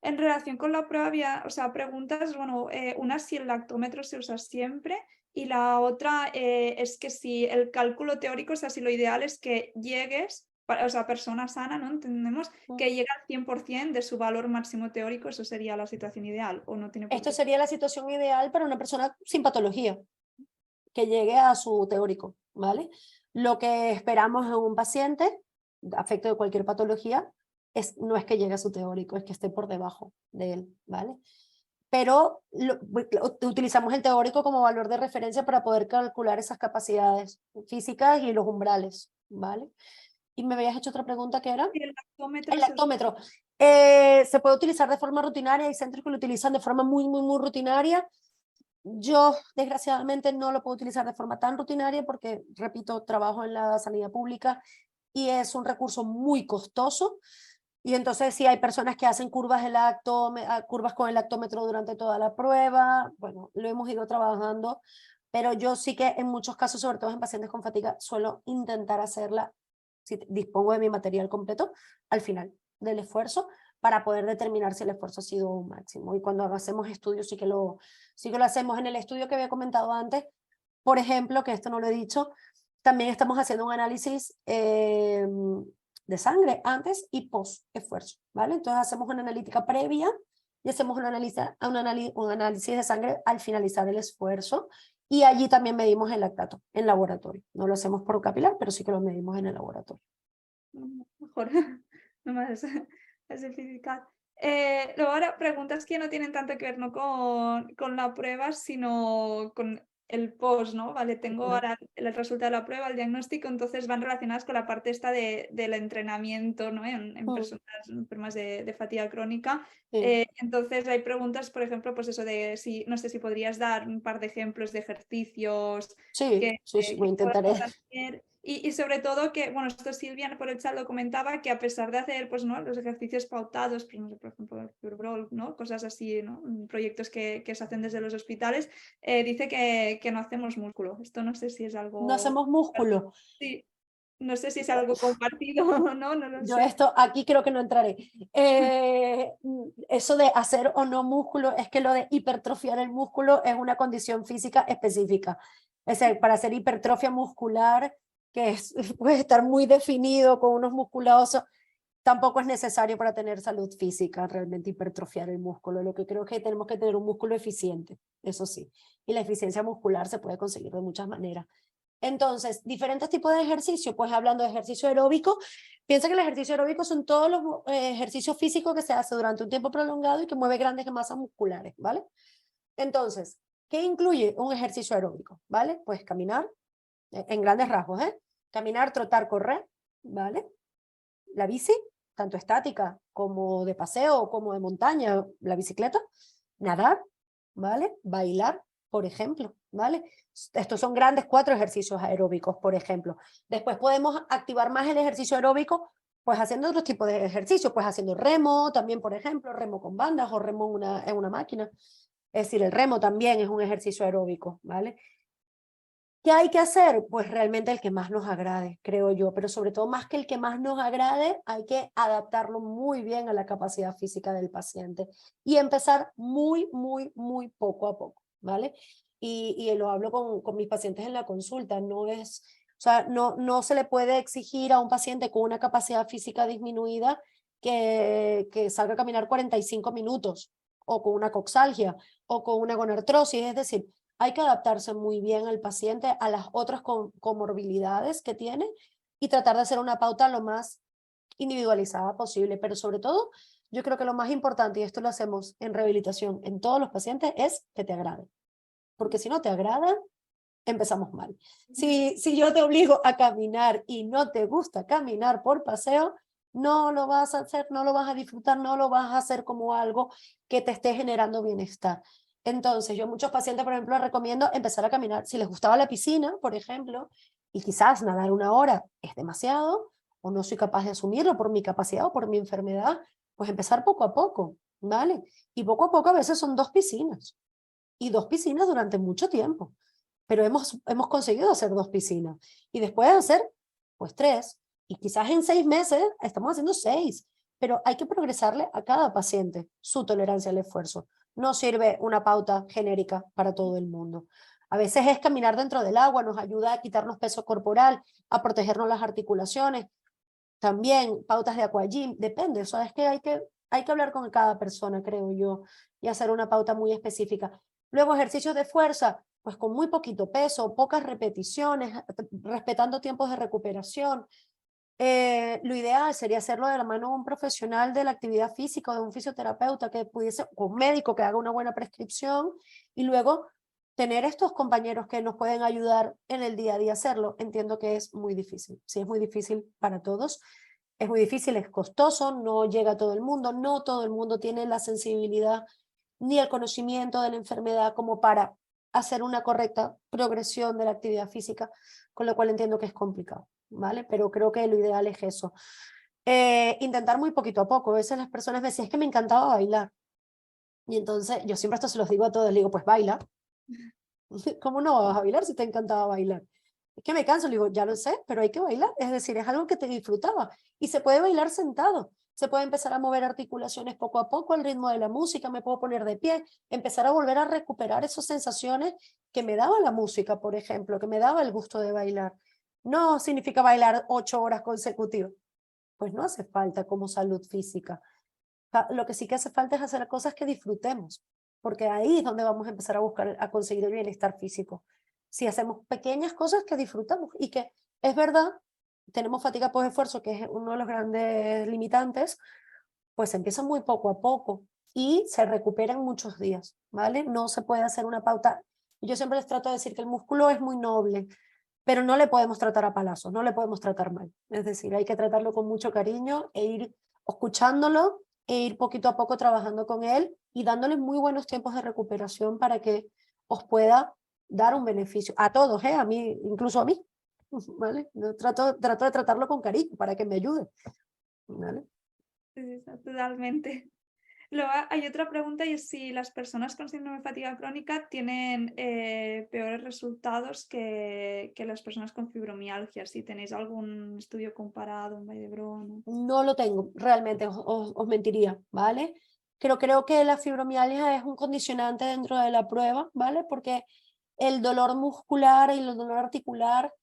En relación con la prueba había, o sea, preguntas, bueno, una si el lactómetro se usa siempre y la otra es que si el cálculo teórico, o sea, si lo ideal es que llegues, o sea, persona sana, ¿no? Entendemos que llega al 100% de su valor máximo teórico, eso sería la situación ideal o no tiene por Esto qué. sería la situación ideal para una persona sin patología, que llegue a su teórico, ¿vale? Lo que esperamos en un paciente, afecto de cualquier patología, no es que llegue a su teórico, es que esté por debajo de él, ¿vale? Pero utilizamos el teórico como valor de referencia para poder calcular esas capacidades físicas y los umbrales, ¿vale? Y me habías hecho otra pregunta, ¿qué era? Si el lactómetro El se usa lactómetro. Se puede utilizar de forma rutinaria, hay centros que lo utilizan de forma muy rutinaria. Yo, desgraciadamente, no lo puedo utilizar de forma tan rutinaria porque, repito, trabajo en la sanidad pública y es un recurso muy costoso. Y entonces, si hay personas que hacen curvas con el lactómetro durante toda la prueba, bueno, lo hemos ido trabajando, pero yo sí que en muchos casos, sobre todo en pacientes con fatiga, suelo intentar hacerla, si dispongo de mi material completo, al final del esfuerzo, para poder determinar si el esfuerzo ha sido un máximo. Y cuando hacemos estudios sí que lo hacemos. En el estudio que había comentado antes, por ejemplo, que esto no lo he dicho, también estamos haciendo un análisis de sangre antes y post esfuerzo, ¿vale? Entonces hacemos una analítica previa y hacemos un análisis de sangre al finalizar el esfuerzo, y allí también medimos el lactato en laboratorio. No lo hacemos por capilar, pero sí que lo medimos en el laboratorio. mejor, no más eficaz. Luego ahora preguntas que no tienen tanto que ver ¿no? con la prueba, sino con el post, ¿no? Vale, tengo ahora el resultado de la prueba, el diagnóstico, entonces van relacionadas con la parte esta del entrenamiento, ¿no? En personas enfermas de fatiga crónica. Entonces hay preguntas, por ejemplo, pues eso de si, no sé si podrías dar un par de ejemplos de ejercicios Sí, lo intentaré. podamos hacer. Y sobre todo que, bueno, esto Silvia por el chat lo comentaba, que a pesar de hacer pues, ¿no? los ejercicios pautados, pues, no sé, por ejemplo, el Fibrol, ¿no? Cosas así, ¿no? Proyectos que se hacen desde los hospitales, dice que no hacemos músculo. Esto no sé si es algo... No hacemos músculo. Sí, no sé si es algo compartido o no, no lo Yo sé. esto aquí creo que no entraré. Eso de hacer o no músculo, es que lo de hipertrofiar el músculo es una condición física específica. Es decir, para hacer hipertrofia muscular, puede estar muy definido con unos musculosos, tampoco es necesario para tener salud física realmente hipertrofiar el músculo. Lo que creo es que tenemos que tener un músculo eficiente, eso sí. Y la eficiencia muscular se puede conseguir de muchas maneras. Entonces, diferentes tipos de ejercicio, pues hablando de ejercicio aeróbico, piensa que el ejercicio aeróbico son todos los ejercicios físicos que se hace durante un tiempo prolongado y que mueve grandes masas musculares, ¿vale? Entonces, ¿qué incluye un ejercicio aeróbico? ¿Vale? Pues caminar, en grandes rasgos, ¿eh? Caminar, trotar, correr, ¿vale? La bici, tanto estática como de paseo, como de montaña, la bicicleta, nadar, ¿vale? Bailar, por ejemplo, ¿vale? Estos son grandes 4 ejercicios aeróbicos, por ejemplo. Después podemos activar más el ejercicio aeróbico, pues haciendo otro tipo de ejercicios, pues haciendo remo también, por ejemplo, remo con bandas o remo en una máquina. Es decir, el remo también es un ejercicio aeróbico, ¿vale? ¿Qué hay que hacer? Pues realmente el que más nos agrade, creo yo, pero sobre todo más que el que más nos agrade, hay que adaptarlo muy bien a la capacidad física del paciente y empezar muy, muy, muy poco a poco, ¿vale? Y lo hablo con mis pacientes en la consulta, no es, o sea, no se le puede exigir a un paciente con una capacidad física disminuida que salga a caminar 45 minutos o con una coxalgia o con una gonartrosis, es decir, hay que adaptarse muy bien al paciente, a las otras comorbilidades que tiene y tratar de hacer una pauta lo más individualizada posible. Pero sobre todo, yo creo que lo más importante, y esto lo hacemos en rehabilitación en todos los pacientes, es que te agrade. Porque si no te agrada, empezamos mal. Si yo te obligo a caminar y no te gusta caminar por paseo, no lo vas a hacer, no lo vas a disfrutar, no lo vas a hacer como algo que te esté generando bienestar. Entonces, yo a muchos pacientes, por ejemplo, les recomiendo empezar a caminar. Si les gustaba la piscina, por ejemplo, y quizás nadar 1 hora es demasiado, o no soy capaz de asumirlo por mi capacidad o por mi enfermedad, pues empezar poco a poco, ¿vale? Y poco a poco a veces son 2 piscinas, y 2 piscinas durante mucho tiempo. Pero hemos conseguido hacer 2 piscinas, y después de hacer, pues 3, y quizás en 6 meses estamos haciendo 6, pero hay que progresarle a cada paciente su tolerancia al esfuerzo. No sirve una pauta genérica para todo el mundo. A veces es caminar dentro del agua, nos ayuda a quitarnos peso corporal, a protegernos las articulaciones. También pautas de aquagym, depende, o sea, es que hay que hablar con cada persona, creo yo, y hacer una pauta muy específica. Luego, ejercicios de fuerza, pues con muy poquito peso, pocas repeticiones, respetando tiempos de recuperación. Lo ideal sería hacerlo de la mano de un profesional de la actividad física, o de un fisioterapeuta que pudiese, o un médico que haga una buena prescripción, y luego tener estos compañeros que nos pueden ayudar en el día a día a hacerlo. Entiendo que es muy difícil, sí, es muy difícil para todos, es muy difícil, es costoso, no llega a todo el mundo, no todo el mundo tiene la sensibilidad ni el conocimiento de la enfermedad como para hacer una correcta progresión de la actividad física, con lo cual entiendo que es complicado, ¿vale? Pero creo que lo ideal es eso. Intentar muy poquito a poco. A veces las personas me decían, es que me encantaba bailar. Y entonces yo siempre esto se los digo a todos, les digo, pues baila. ¿Cómo no vas a bailar si te encantaba bailar? Es que me canso, le digo, ya lo sé, pero hay que bailar. Es decir, es algo que te disfrutaba. Y se puede bailar sentado. Se puede empezar a mover articulaciones poco a poco al ritmo de la música, me puedo poner de pie, empezar a volver a recuperar esas sensaciones que me daba la música, por ejemplo, que me daba el gusto de bailar. No significa bailar 8 horas consecutivas. Pues no hace falta como salud física. Lo que sí que hace falta es hacer cosas que disfrutemos, porque ahí es donde vamos a empezar a buscar, a conseguir el bienestar físico. Si hacemos pequeñas cosas que disfrutamos y que es verdad, tenemos fatiga por esfuerzo, que es uno de los grandes limitantes, pues empieza muy poco a poco y se recupera en muchos días, ¿vale? No se puede hacer una pauta. Yo siempre les trato de decir que el músculo es muy noble, pero no le podemos tratar a palazos, no le podemos tratar mal. Es decir, hay que tratarlo con mucho cariño e ir escuchándolo e ir poquito a poco trabajando con él y dándole muy buenos tiempos de recuperación para que os pueda dar un beneficio. A todos, a mí, incluso a mí. ¿Vale? Yo trato de tratarlo con cariño para que me ayude. ¿Vale? Sí, totalmente. Luego hay otra pregunta y es si las personas con síndrome de fatiga crónica tienen peores resultados que las personas con fibromialgia. Si tenéis algún estudio comparado en Vall d'Hebron. No lo tengo, realmente, os mentiría, ¿vale? Creo que la fibromialgia es un condicionante dentro de la prueba, ¿vale? Porque el dolor muscular y el dolor articular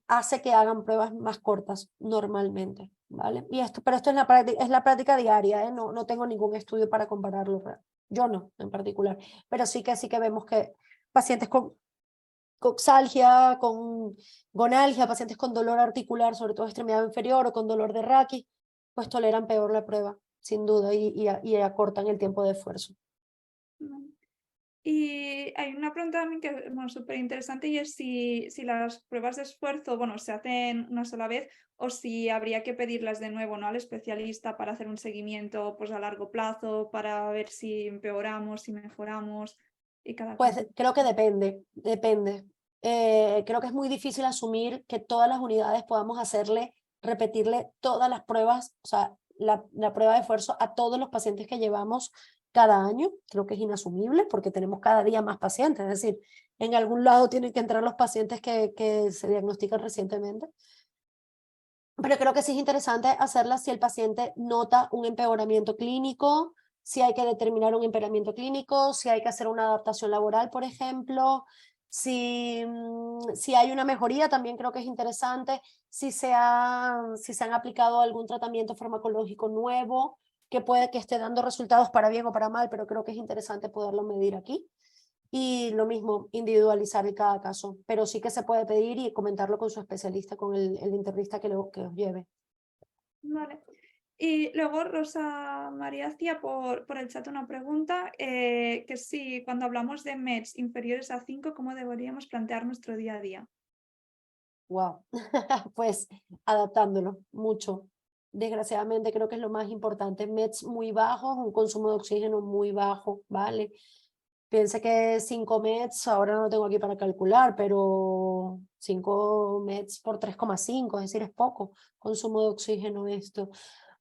hace que hagan pruebas más cortas normalmente, ¿vale? Pero esto es la práctica diaria, ¿eh? No tengo ningún estudio para compararlo. Yo no, en particular. Pero sí que vemos que pacientes con coxalgia, con gonalgia, pacientes con dolor articular, sobre todo extremidad inferior o con dolor de raquis, pues toleran peor la prueba, sin duda, y acortan el tiempo de esfuerzo. Y hay una pregunta también que es súper interesante y es si las pruebas de esfuerzo, bueno, se hacen una sola vez o si habría que pedirlas de nuevo, ¿no?, al especialista para hacer un seguimiento pues a largo plazo, para ver si empeoramos, si mejoramos. y cada Pues caso. creo que depende. Creo que es muy difícil asumir que todas las unidades podamos repetirle todas las pruebas, o sea, la prueba de esfuerzo a todos los pacientes que llevamos cada año. Creo que es inasumible porque tenemos cada día más pacientes, es decir, en algún lado tienen que entrar los pacientes que se diagnostican recientemente. Pero creo que sí es interesante hacerla si el paciente nota un empeoramiento clínico, si hay que determinar un empeoramiento clínico, si hay que hacer una adaptación laboral, por ejemplo, si hay una mejoría, también creo que es interesante, si se han aplicado algún tratamiento farmacológico nuevo, que puede que esté dando resultados para bien o para mal, pero creo que es interesante poderlo medir aquí. Y lo mismo, individualizar en cada caso, pero sí que se puede pedir y comentarlo con su especialista, con el internista que os lleve. Vale. Y luego Rosa María hacía por el chat una pregunta, que si cuando hablamos de METs inferiores a 5, ¿cómo deberíamos plantear nuestro día a día? Wow, pues adaptándolo mucho. Desgraciadamente creo que es lo más importante. METs muy bajos, un consumo de oxígeno muy bajo, ¿vale? Piense que 5 METs, ahora no lo tengo aquí para calcular, pero 5 METs por 3,5, es decir, es poco consumo de oxígeno esto.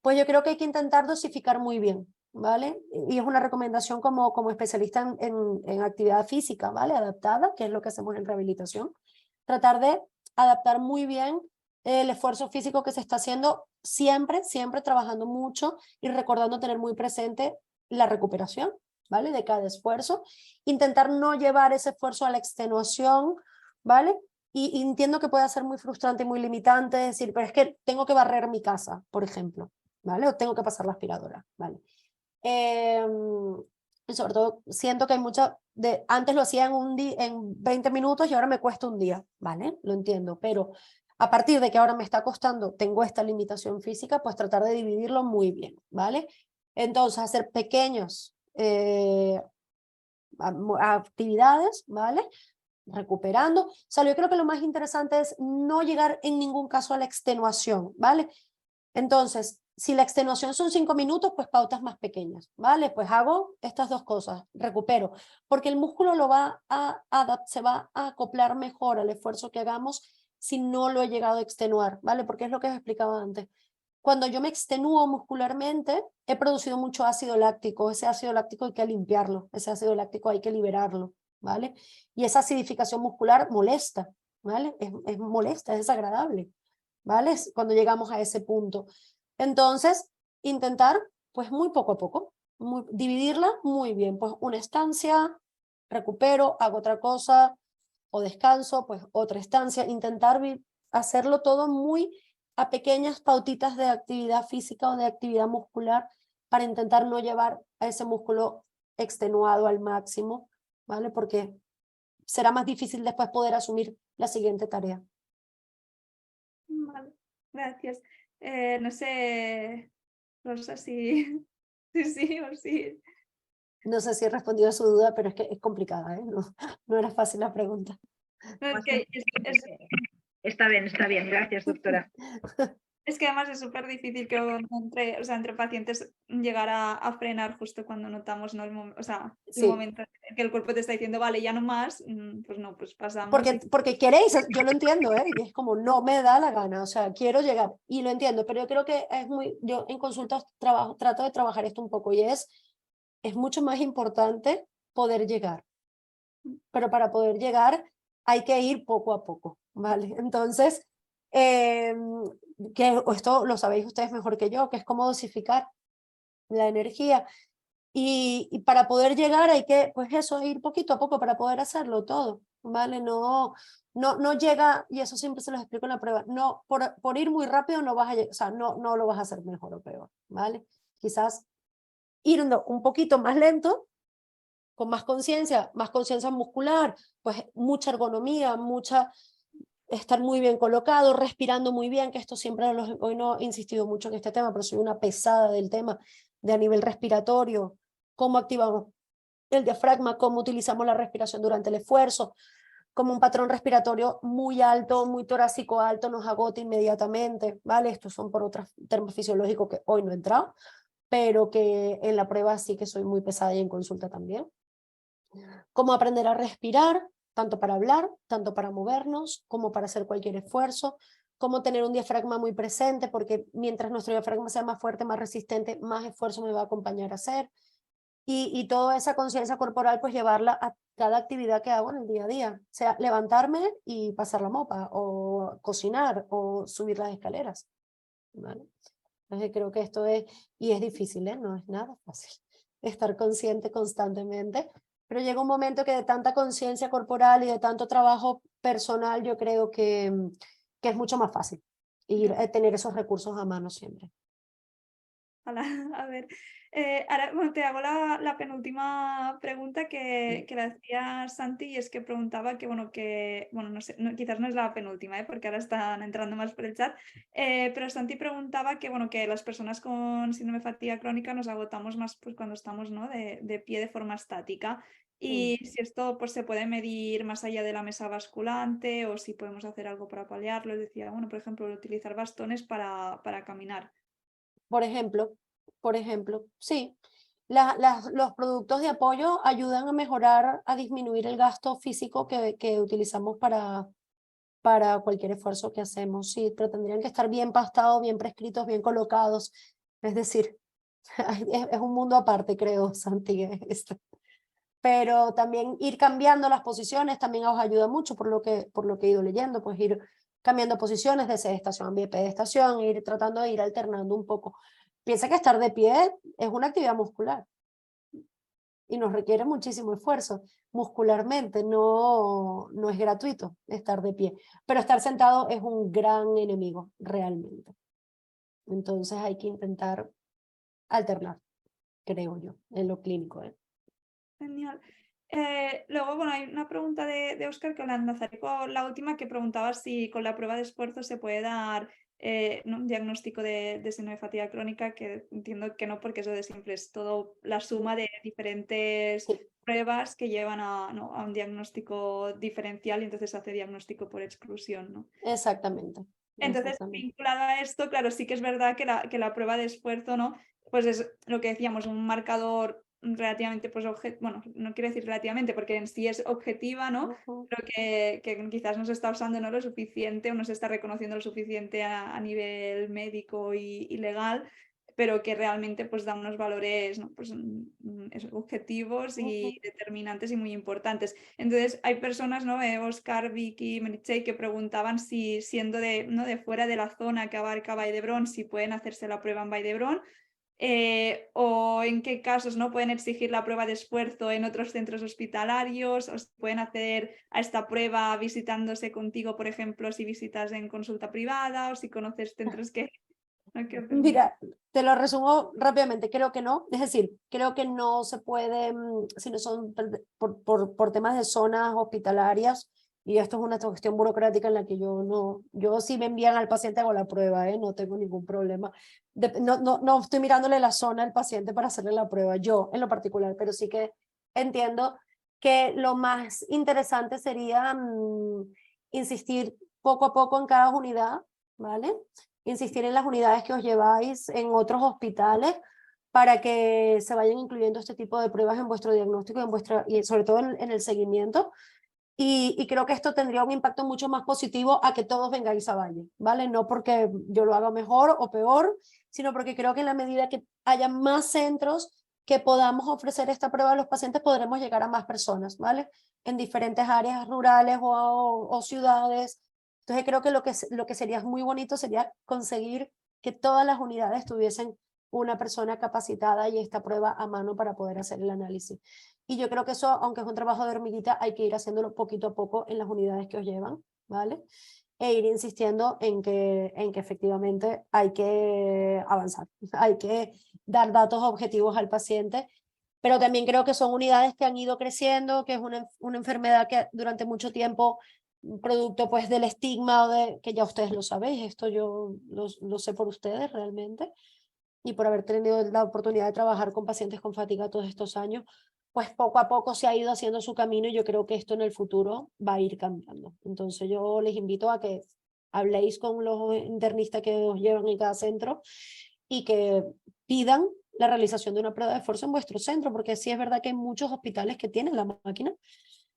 Pues yo creo que hay que intentar dosificar muy bien, ¿vale? Y es una recomendación como especialista en actividad física, ¿vale? Adaptada, que es lo que hacemos en rehabilitación. Tratar de adaptar muy bien el esfuerzo físico que se está haciendo, siempre trabajando mucho y recordando tener muy presente la recuperación, ¿vale? De cada esfuerzo. Intentar no llevar ese esfuerzo a la extenuación, ¿vale? Y entiendo que puede ser muy frustrante y muy limitante, decir, pero es que tengo que barrer mi casa, por ejemplo, ¿vale? O tengo que pasar la aspiradora, ¿vale? Sobre todo, siento que hay antes lo hacía en 20 minutos y ahora me cuesta un día, ¿vale? Lo entiendo, pero a partir de que ahora me está costando, tengo esta limitación física, pues tratar de dividirlo muy bien, ¿vale? Entonces, hacer pequeños actividades, ¿vale? Recuperando. O sea, yo creo que lo más interesante es no llegar en ningún caso a la extenuación, ¿vale? Entonces, si la extenuación son 5 minutos, pues pautas más pequeñas, ¿vale? Pues hago estas dos cosas, recupero, porque el músculo se va a acoplar mejor al esfuerzo que hagamos si no lo he llegado a extenuar, ¿vale? Porque es lo que os explicaba antes. Cuando yo me extenúo muscularmente, he producido mucho ácido láctico. Ese ácido láctico hay que limpiarlo, ese ácido láctico hay que liberarlo, ¿vale? Y esa acidificación muscular molesta, ¿vale? Es molesta, es desagradable, ¿vale? Cuando llegamos a ese punto. Entonces, intentar, pues muy poco a poco, dividirla muy bien. Pues una estancia, recupero, hago otra cosa, o descanso, pues otra estancia. Intentar hacerlo todo muy a pequeñas pautitas de actividad física o de actividad muscular para intentar no llevar a ese músculo extenuado al máximo, ¿vale? Porque será más difícil después poder asumir la siguiente tarea. Vale, gracias. No sé, Rosa, si sí o sí. No sé si he respondido a su duda, pero es que es complicada, ¿eh? No era fácil la pregunta. No, Está bien, gracias, doctora. es que además es súper difícil que entre pacientes llegar a frenar justo cuando notamos, ¿no? El Sí. momento en que el cuerpo te está diciendo, vale, ya no más, pues no, pues pasamos. Porque queréis, yo lo entiendo, ¿eh? Y es como, no me da la gana, o sea, quiero llegar, y lo entiendo, pero yo creo que yo en consultas trato de trabajar esto un poco, y es mucho más importante poder llegar, pero para poder llegar hay que ir poco a poco, ¿vale? Entonces, que esto lo sabéis ustedes mejor que yo, que es cómo dosificar la energía. Y para poder llegar hay que, pues eso, ir poquito a poco para poder hacerlo todo, ¿vale? No llega, y eso siempre se los explico en la prueba, no, por ir muy rápido no vas a llegar, o sea, no lo vas a hacer mejor o peor, ¿vale? Quizás ir un poquito más lento, con más conciencia muscular, pues mucha ergonomía, estar muy bien colocado, respirando muy bien, que esto siempre hoy no he insistido mucho en este tema, pero soy una pesada del tema de a nivel respiratorio, cómo activamos el diafragma, cómo utilizamos la respiración durante el esfuerzo, como un patrón respiratorio muy alto, muy torácico alto, nos agota inmediatamente, ¿vale? Estos son por otros temas fisiológicos que hoy no he entrado, pero que en la prueba sí que soy muy pesada y en consulta también. Cómo aprender a respirar, tanto para hablar, tanto para movernos, como para hacer cualquier esfuerzo. Cómo tener un diafragma muy presente, porque mientras nuestro diafragma sea más fuerte, más resistente, más esfuerzo me va a acompañar a hacer. Y toda esa conciencia corporal, pues llevarla a cada actividad que hago en el día a día. O sea, levantarme y pasar la mopa, o cocinar, o subir las escaleras, ¿vale? Entonces creo que esto es, y es difícil, ¿eh? No es nada fácil estar consciente constantemente, pero llega un momento que de tanta conciencia corporal y de tanto trabajo personal, yo creo que es mucho más fácil ir, tener esos recursos a mano siempre. Hola, a ver, ahora bueno, te hago la penúltima pregunta que la hacía Santi, y es que preguntaba bueno, no sé, quizás no es la penúltima, porque ahora están entrando más por el chat, pero Santi preguntaba que las personas con síndrome de fatiga crónica nos agotamos más pues, cuando estamos, ¿no? de pie de forma estática, y si esto pues, se puede medir más allá de la mesa basculante, o si podemos hacer algo para paliarlo. Decía, bueno, por ejemplo, utilizar bastones para caminar. Por ejemplo, sí, los productos de apoyo ayudan a mejorar, a disminuir el gasto físico que utilizamos para cualquier esfuerzo que hacemos, sí, pero tendrían que estar bien pastados, bien prescritos, bien colocados. Es decir, es un mundo aparte, creo, Santi, esto. Pero también ir cambiando las posiciones también os ayuda mucho por lo que he ido leyendo, pues ir cambiando posiciones de sedestación a bipedestación, ir tratando de ir alternando un poco. Piensa que estar de pie es una actividad muscular y nos requiere muchísimo esfuerzo. Muscularmente no es gratuito estar de pie, pero estar sentado es un gran enemigo realmente. Entonces hay que intentar alternar, creo yo, en lo clínico, ¿eh? Genial. Luego, bueno, hay una pregunta de Óscar que la enlazaré con la última, que preguntaba si con la prueba de esfuerzo se puede dar ¿no? un diagnóstico de síndrome de fatiga crónica, que entiendo que no, porque eso de siempre es todo la suma de diferentes Sí. pruebas que llevan ¿no? a un diagnóstico diferencial, y entonces se hace diagnóstico por exclusión, ¿no? Exactamente. Entonces, Exactamente. vinculado a esto, claro, sí que es verdad que la prueba de esfuerzo, ¿no? Pues es lo que decíamos, un marcador relativamente, pues, bueno, no quiero decir relativamente, porque en sí es objetiva, ¿no? Ujú. Pero que quizás no se está usando, ¿no? Lo suficiente, o no se está reconociendo lo suficiente a nivel médico y legal, pero que realmente pues da unos valores, ¿no? Pues, objetivos y determinantes y muy importantes. Entonces hay personas, ¿no? Oscar, Vicky, Meritxell, que preguntaban si siendo ¿no? de fuera de la zona que abarca Vall d'Hebron, si pueden hacerse la prueba en Vall d'Hebron, o en qué casos no pueden exigir la prueba de esfuerzo en otros centros hospitalarios, o si pueden hacer a esta prueba visitándose contigo, por ejemplo, si visitas en consulta privada, o si conoces centros que... ¿no? Mira, te lo resumo rápidamente, creo que no, es decir, creo que no se puede, si no son por temas de zonas hospitalarias, y esto es una cuestión burocrática en la que yo si me envían al paciente hago la prueba, no tengo ningún problema. No estoy mirándole la zona al paciente para hacerle la prueba, yo en lo particular, pero sí que entiendo que lo más interesante sería insistir poco a poco en cada unidad, ¿vale? Insistir en las unidades que os lleváis en otros hospitales para que se vayan incluyendo este tipo de pruebas en vuestro diagnóstico y sobre todo en el seguimiento. Y creo que esto tendría un impacto mucho más positivo a que todos vengáis a Valle, ¿vale? No porque yo lo haga mejor o peor, sino porque creo que en la medida que haya más centros que podamos ofrecer esta prueba a los pacientes, podremos llegar a más personas, ¿vale? En diferentes áreas rurales o ciudades. Entonces creo que lo que sería muy bonito sería conseguir que todas las unidades tuviesen una persona capacitada y esta prueba a mano para poder hacer el análisis. Y yo creo que eso, aunque es un trabajo de hormiguita, hay que ir haciéndolo poquito a poco en las unidades que os llevan, ¿vale? E ir insistiendo en que efectivamente hay que avanzar, hay que dar datos objetivos al paciente, pero también creo que son unidades que han ido creciendo, que es una enfermedad que durante mucho tiempo, producto pues del estigma, que ya ustedes lo sabéis, esto yo lo sé por ustedes realmente, y por haber tenido la oportunidad de trabajar con pacientes con fatiga todos estos años, pues poco a poco se ha ido haciendo su camino, y yo creo que esto en el futuro va a ir cambiando. Entonces yo les invito a que habléis con los internistas que os llevan en cada centro y que pidan la realización de una prueba de esfuerzo en vuestro centro, porque sí es verdad que hay muchos hospitales que tienen la máquina,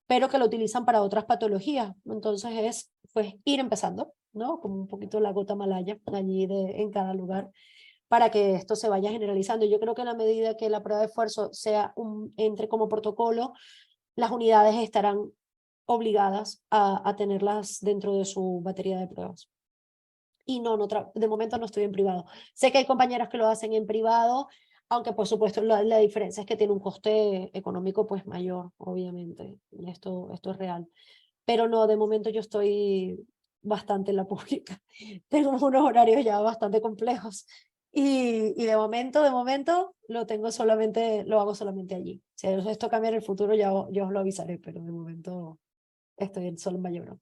pero que lo utilizan para otras patologías. Entonces es pues ir empezando, ¿no? Como un poquito la gota malaya allí en cada lugar, para que esto se vaya generalizando. Yo creo que en la medida que la prueba de esfuerzo entre como protocolo, las unidades estarán obligadas a tenerlas dentro de su batería de pruebas. Y de momento no estoy en privado. Sé que hay compañeras que lo hacen en privado, aunque por supuesto la diferencia es que tiene un coste económico pues mayor, obviamente. Esto es real. Pero no, de momento yo estoy bastante en la pública. Tengo unos horarios ya bastante complejos. Y de momento lo hago solamente allí. Si esto cambia en el futuro, yo os lo avisaré, pero de momento estoy solo en Vallebrón.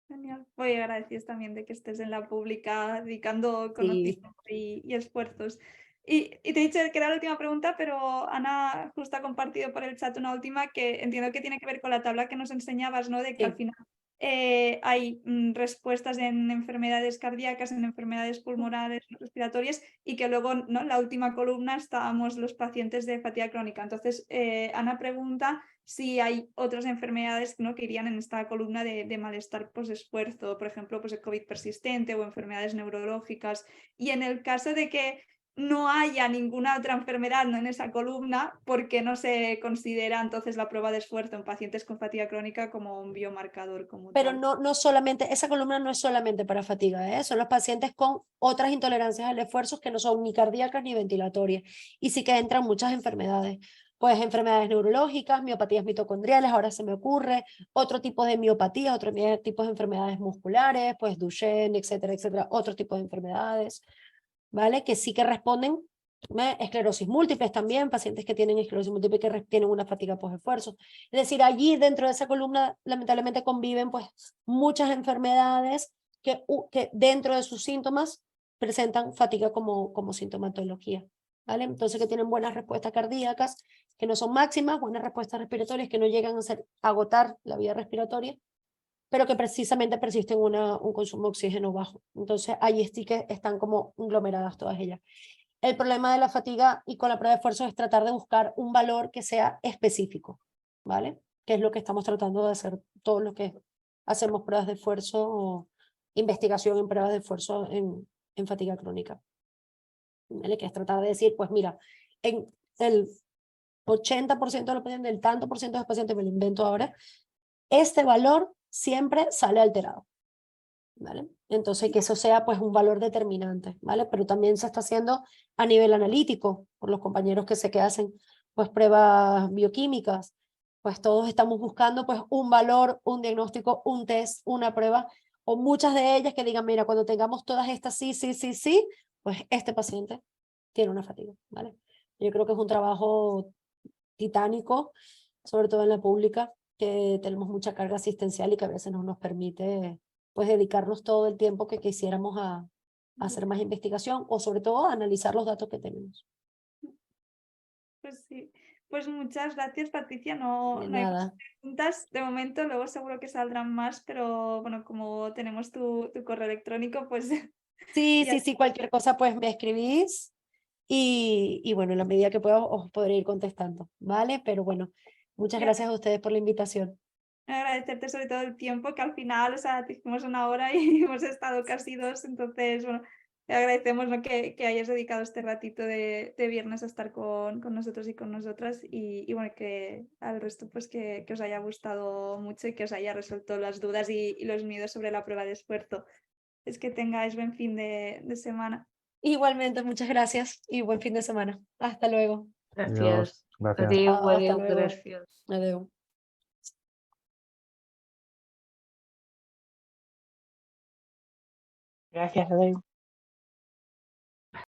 Genial. Muy agradecidos también de que estés en la pública dedicando Sí. conocimiento y esfuerzos. Y te he dicho que era la última pregunta, pero Ana justo ha compartido por el chat una última que entiendo que tiene que ver con la tabla que nos enseñabas, ¿no? De que al Sí. final hay respuestas en enfermedades cardíacas, en enfermedades pulmonares, respiratorias, y que luego, ¿no? En la última columna estábamos los pacientes de fatiga crónica. Entonces, Ana pregunta si hay otras enfermedades, ¿no? que irían en esta columna de malestar post-esfuerzo, por ejemplo, pues el COVID persistente o enfermedades neurológicas. Y en el caso de que no haya ninguna otra enfermedad, ¿no? en esa columna, ¿por qué no se considera entonces la prueba de esfuerzo en pacientes con fatiga crónica como un biomarcador como Pero tal? no solamente, esa columna no es solamente para fatiga, son los pacientes con otras intolerancias al esfuerzo que no son ni cardíacas ni ventilatorias. Y sí que entran muchas enfermedades, pues enfermedades neurológicas, miopatías mitocondriales, ahora se me ocurre, otro tipo de miopatía, otro tipo de enfermedades musculares, pues Duchenne, etcétera, etcétera, otro tipo de enfermedades, ¿vale? Que sí que responden. Esclerosis múltiple también, pacientes que tienen esclerosis múltiple que tienen una fatiga post-esfuerzo. Es decir, allí dentro de esa columna lamentablemente conviven pues muchas enfermedades que dentro de sus síntomas presentan fatiga como sintomatología, ¿vale? Entonces que tienen buenas respuestas cardíacas, que no son máximas, buenas respuestas respiratorias, que no llegan a agotar la vía respiratoria, pero que precisamente persisten un consumo de oxígeno bajo. Entonces allí sí que están como conglomeradas todas ellas. El problema de la fatiga y con la prueba de esfuerzo es tratar de buscar un valor que sea específico, ¿vale? Que es lo que estamos tratando de hacer todos los que hacemos pruebas de esfuerzo o investigación en pruebas de esfuerzo en fatiga crónica, ¿vale? Que es tratar de decir, pues mira, en el 80% de los pacientes, el tanto por ciento de los pacientes, me lo invento ahora, este valor siempre sale alterado, ¿vale? Entonces que eso sea pues un valor determinante, ¿vale? Pero también se está haciendo a nivel analítico por los compañeros que sé que hacen pues pruebas bioquímicas, pues todos estamos buscando pues un valor, un diagnóstico, un test, una prueba, o muchas de ellas que digan, mira, cuando tengamos todas estas sí, pues este paciente tiene una fatiga, ¿vale? Yo creo que es un trabajo titánico, sobre todo en la pública, que tenemos mucha carga asistencial y que a veces no nos permite pues dedicarnos todo el tiempo que quisiéramos a hacer más investigación o sobre todo a analizar los datos que tenemos. Pues sí, pues muchas gracias, Patricia. No De hay más nada. preguntas de momento, luego seguro que saldrán más, pero bueno, como tenemos tu correo electrónico, pues Sí, ya. cualquier cosa pues me escribís y bueno, en la medida que pueda os podré ir contestando, ¿vale? Pero bueno, muchas gracias a ustedes por la invitación. Agradecerte sobre todo el tiempo, que al final, o sea, te hicimos una hora y hemos estado casi dos, entonces, bueno, te agradecemos, ¿no? que hayas dedicado este ratito de viernes a estar con nosotros y con nosotras y bueno, que al resto pues que os haya gustado mucho y que os haya resuelto las dudas y los miedos sobre la prueba de esfuerzo. Es que tengáis buen fin de semana. Igualmente, muchas gracias y buen fin de semana. Hasta luego. Gràcies. Gracias. Adéu, Hasta adéu, luego. gràcies. Adeu. Gracias, Adeu.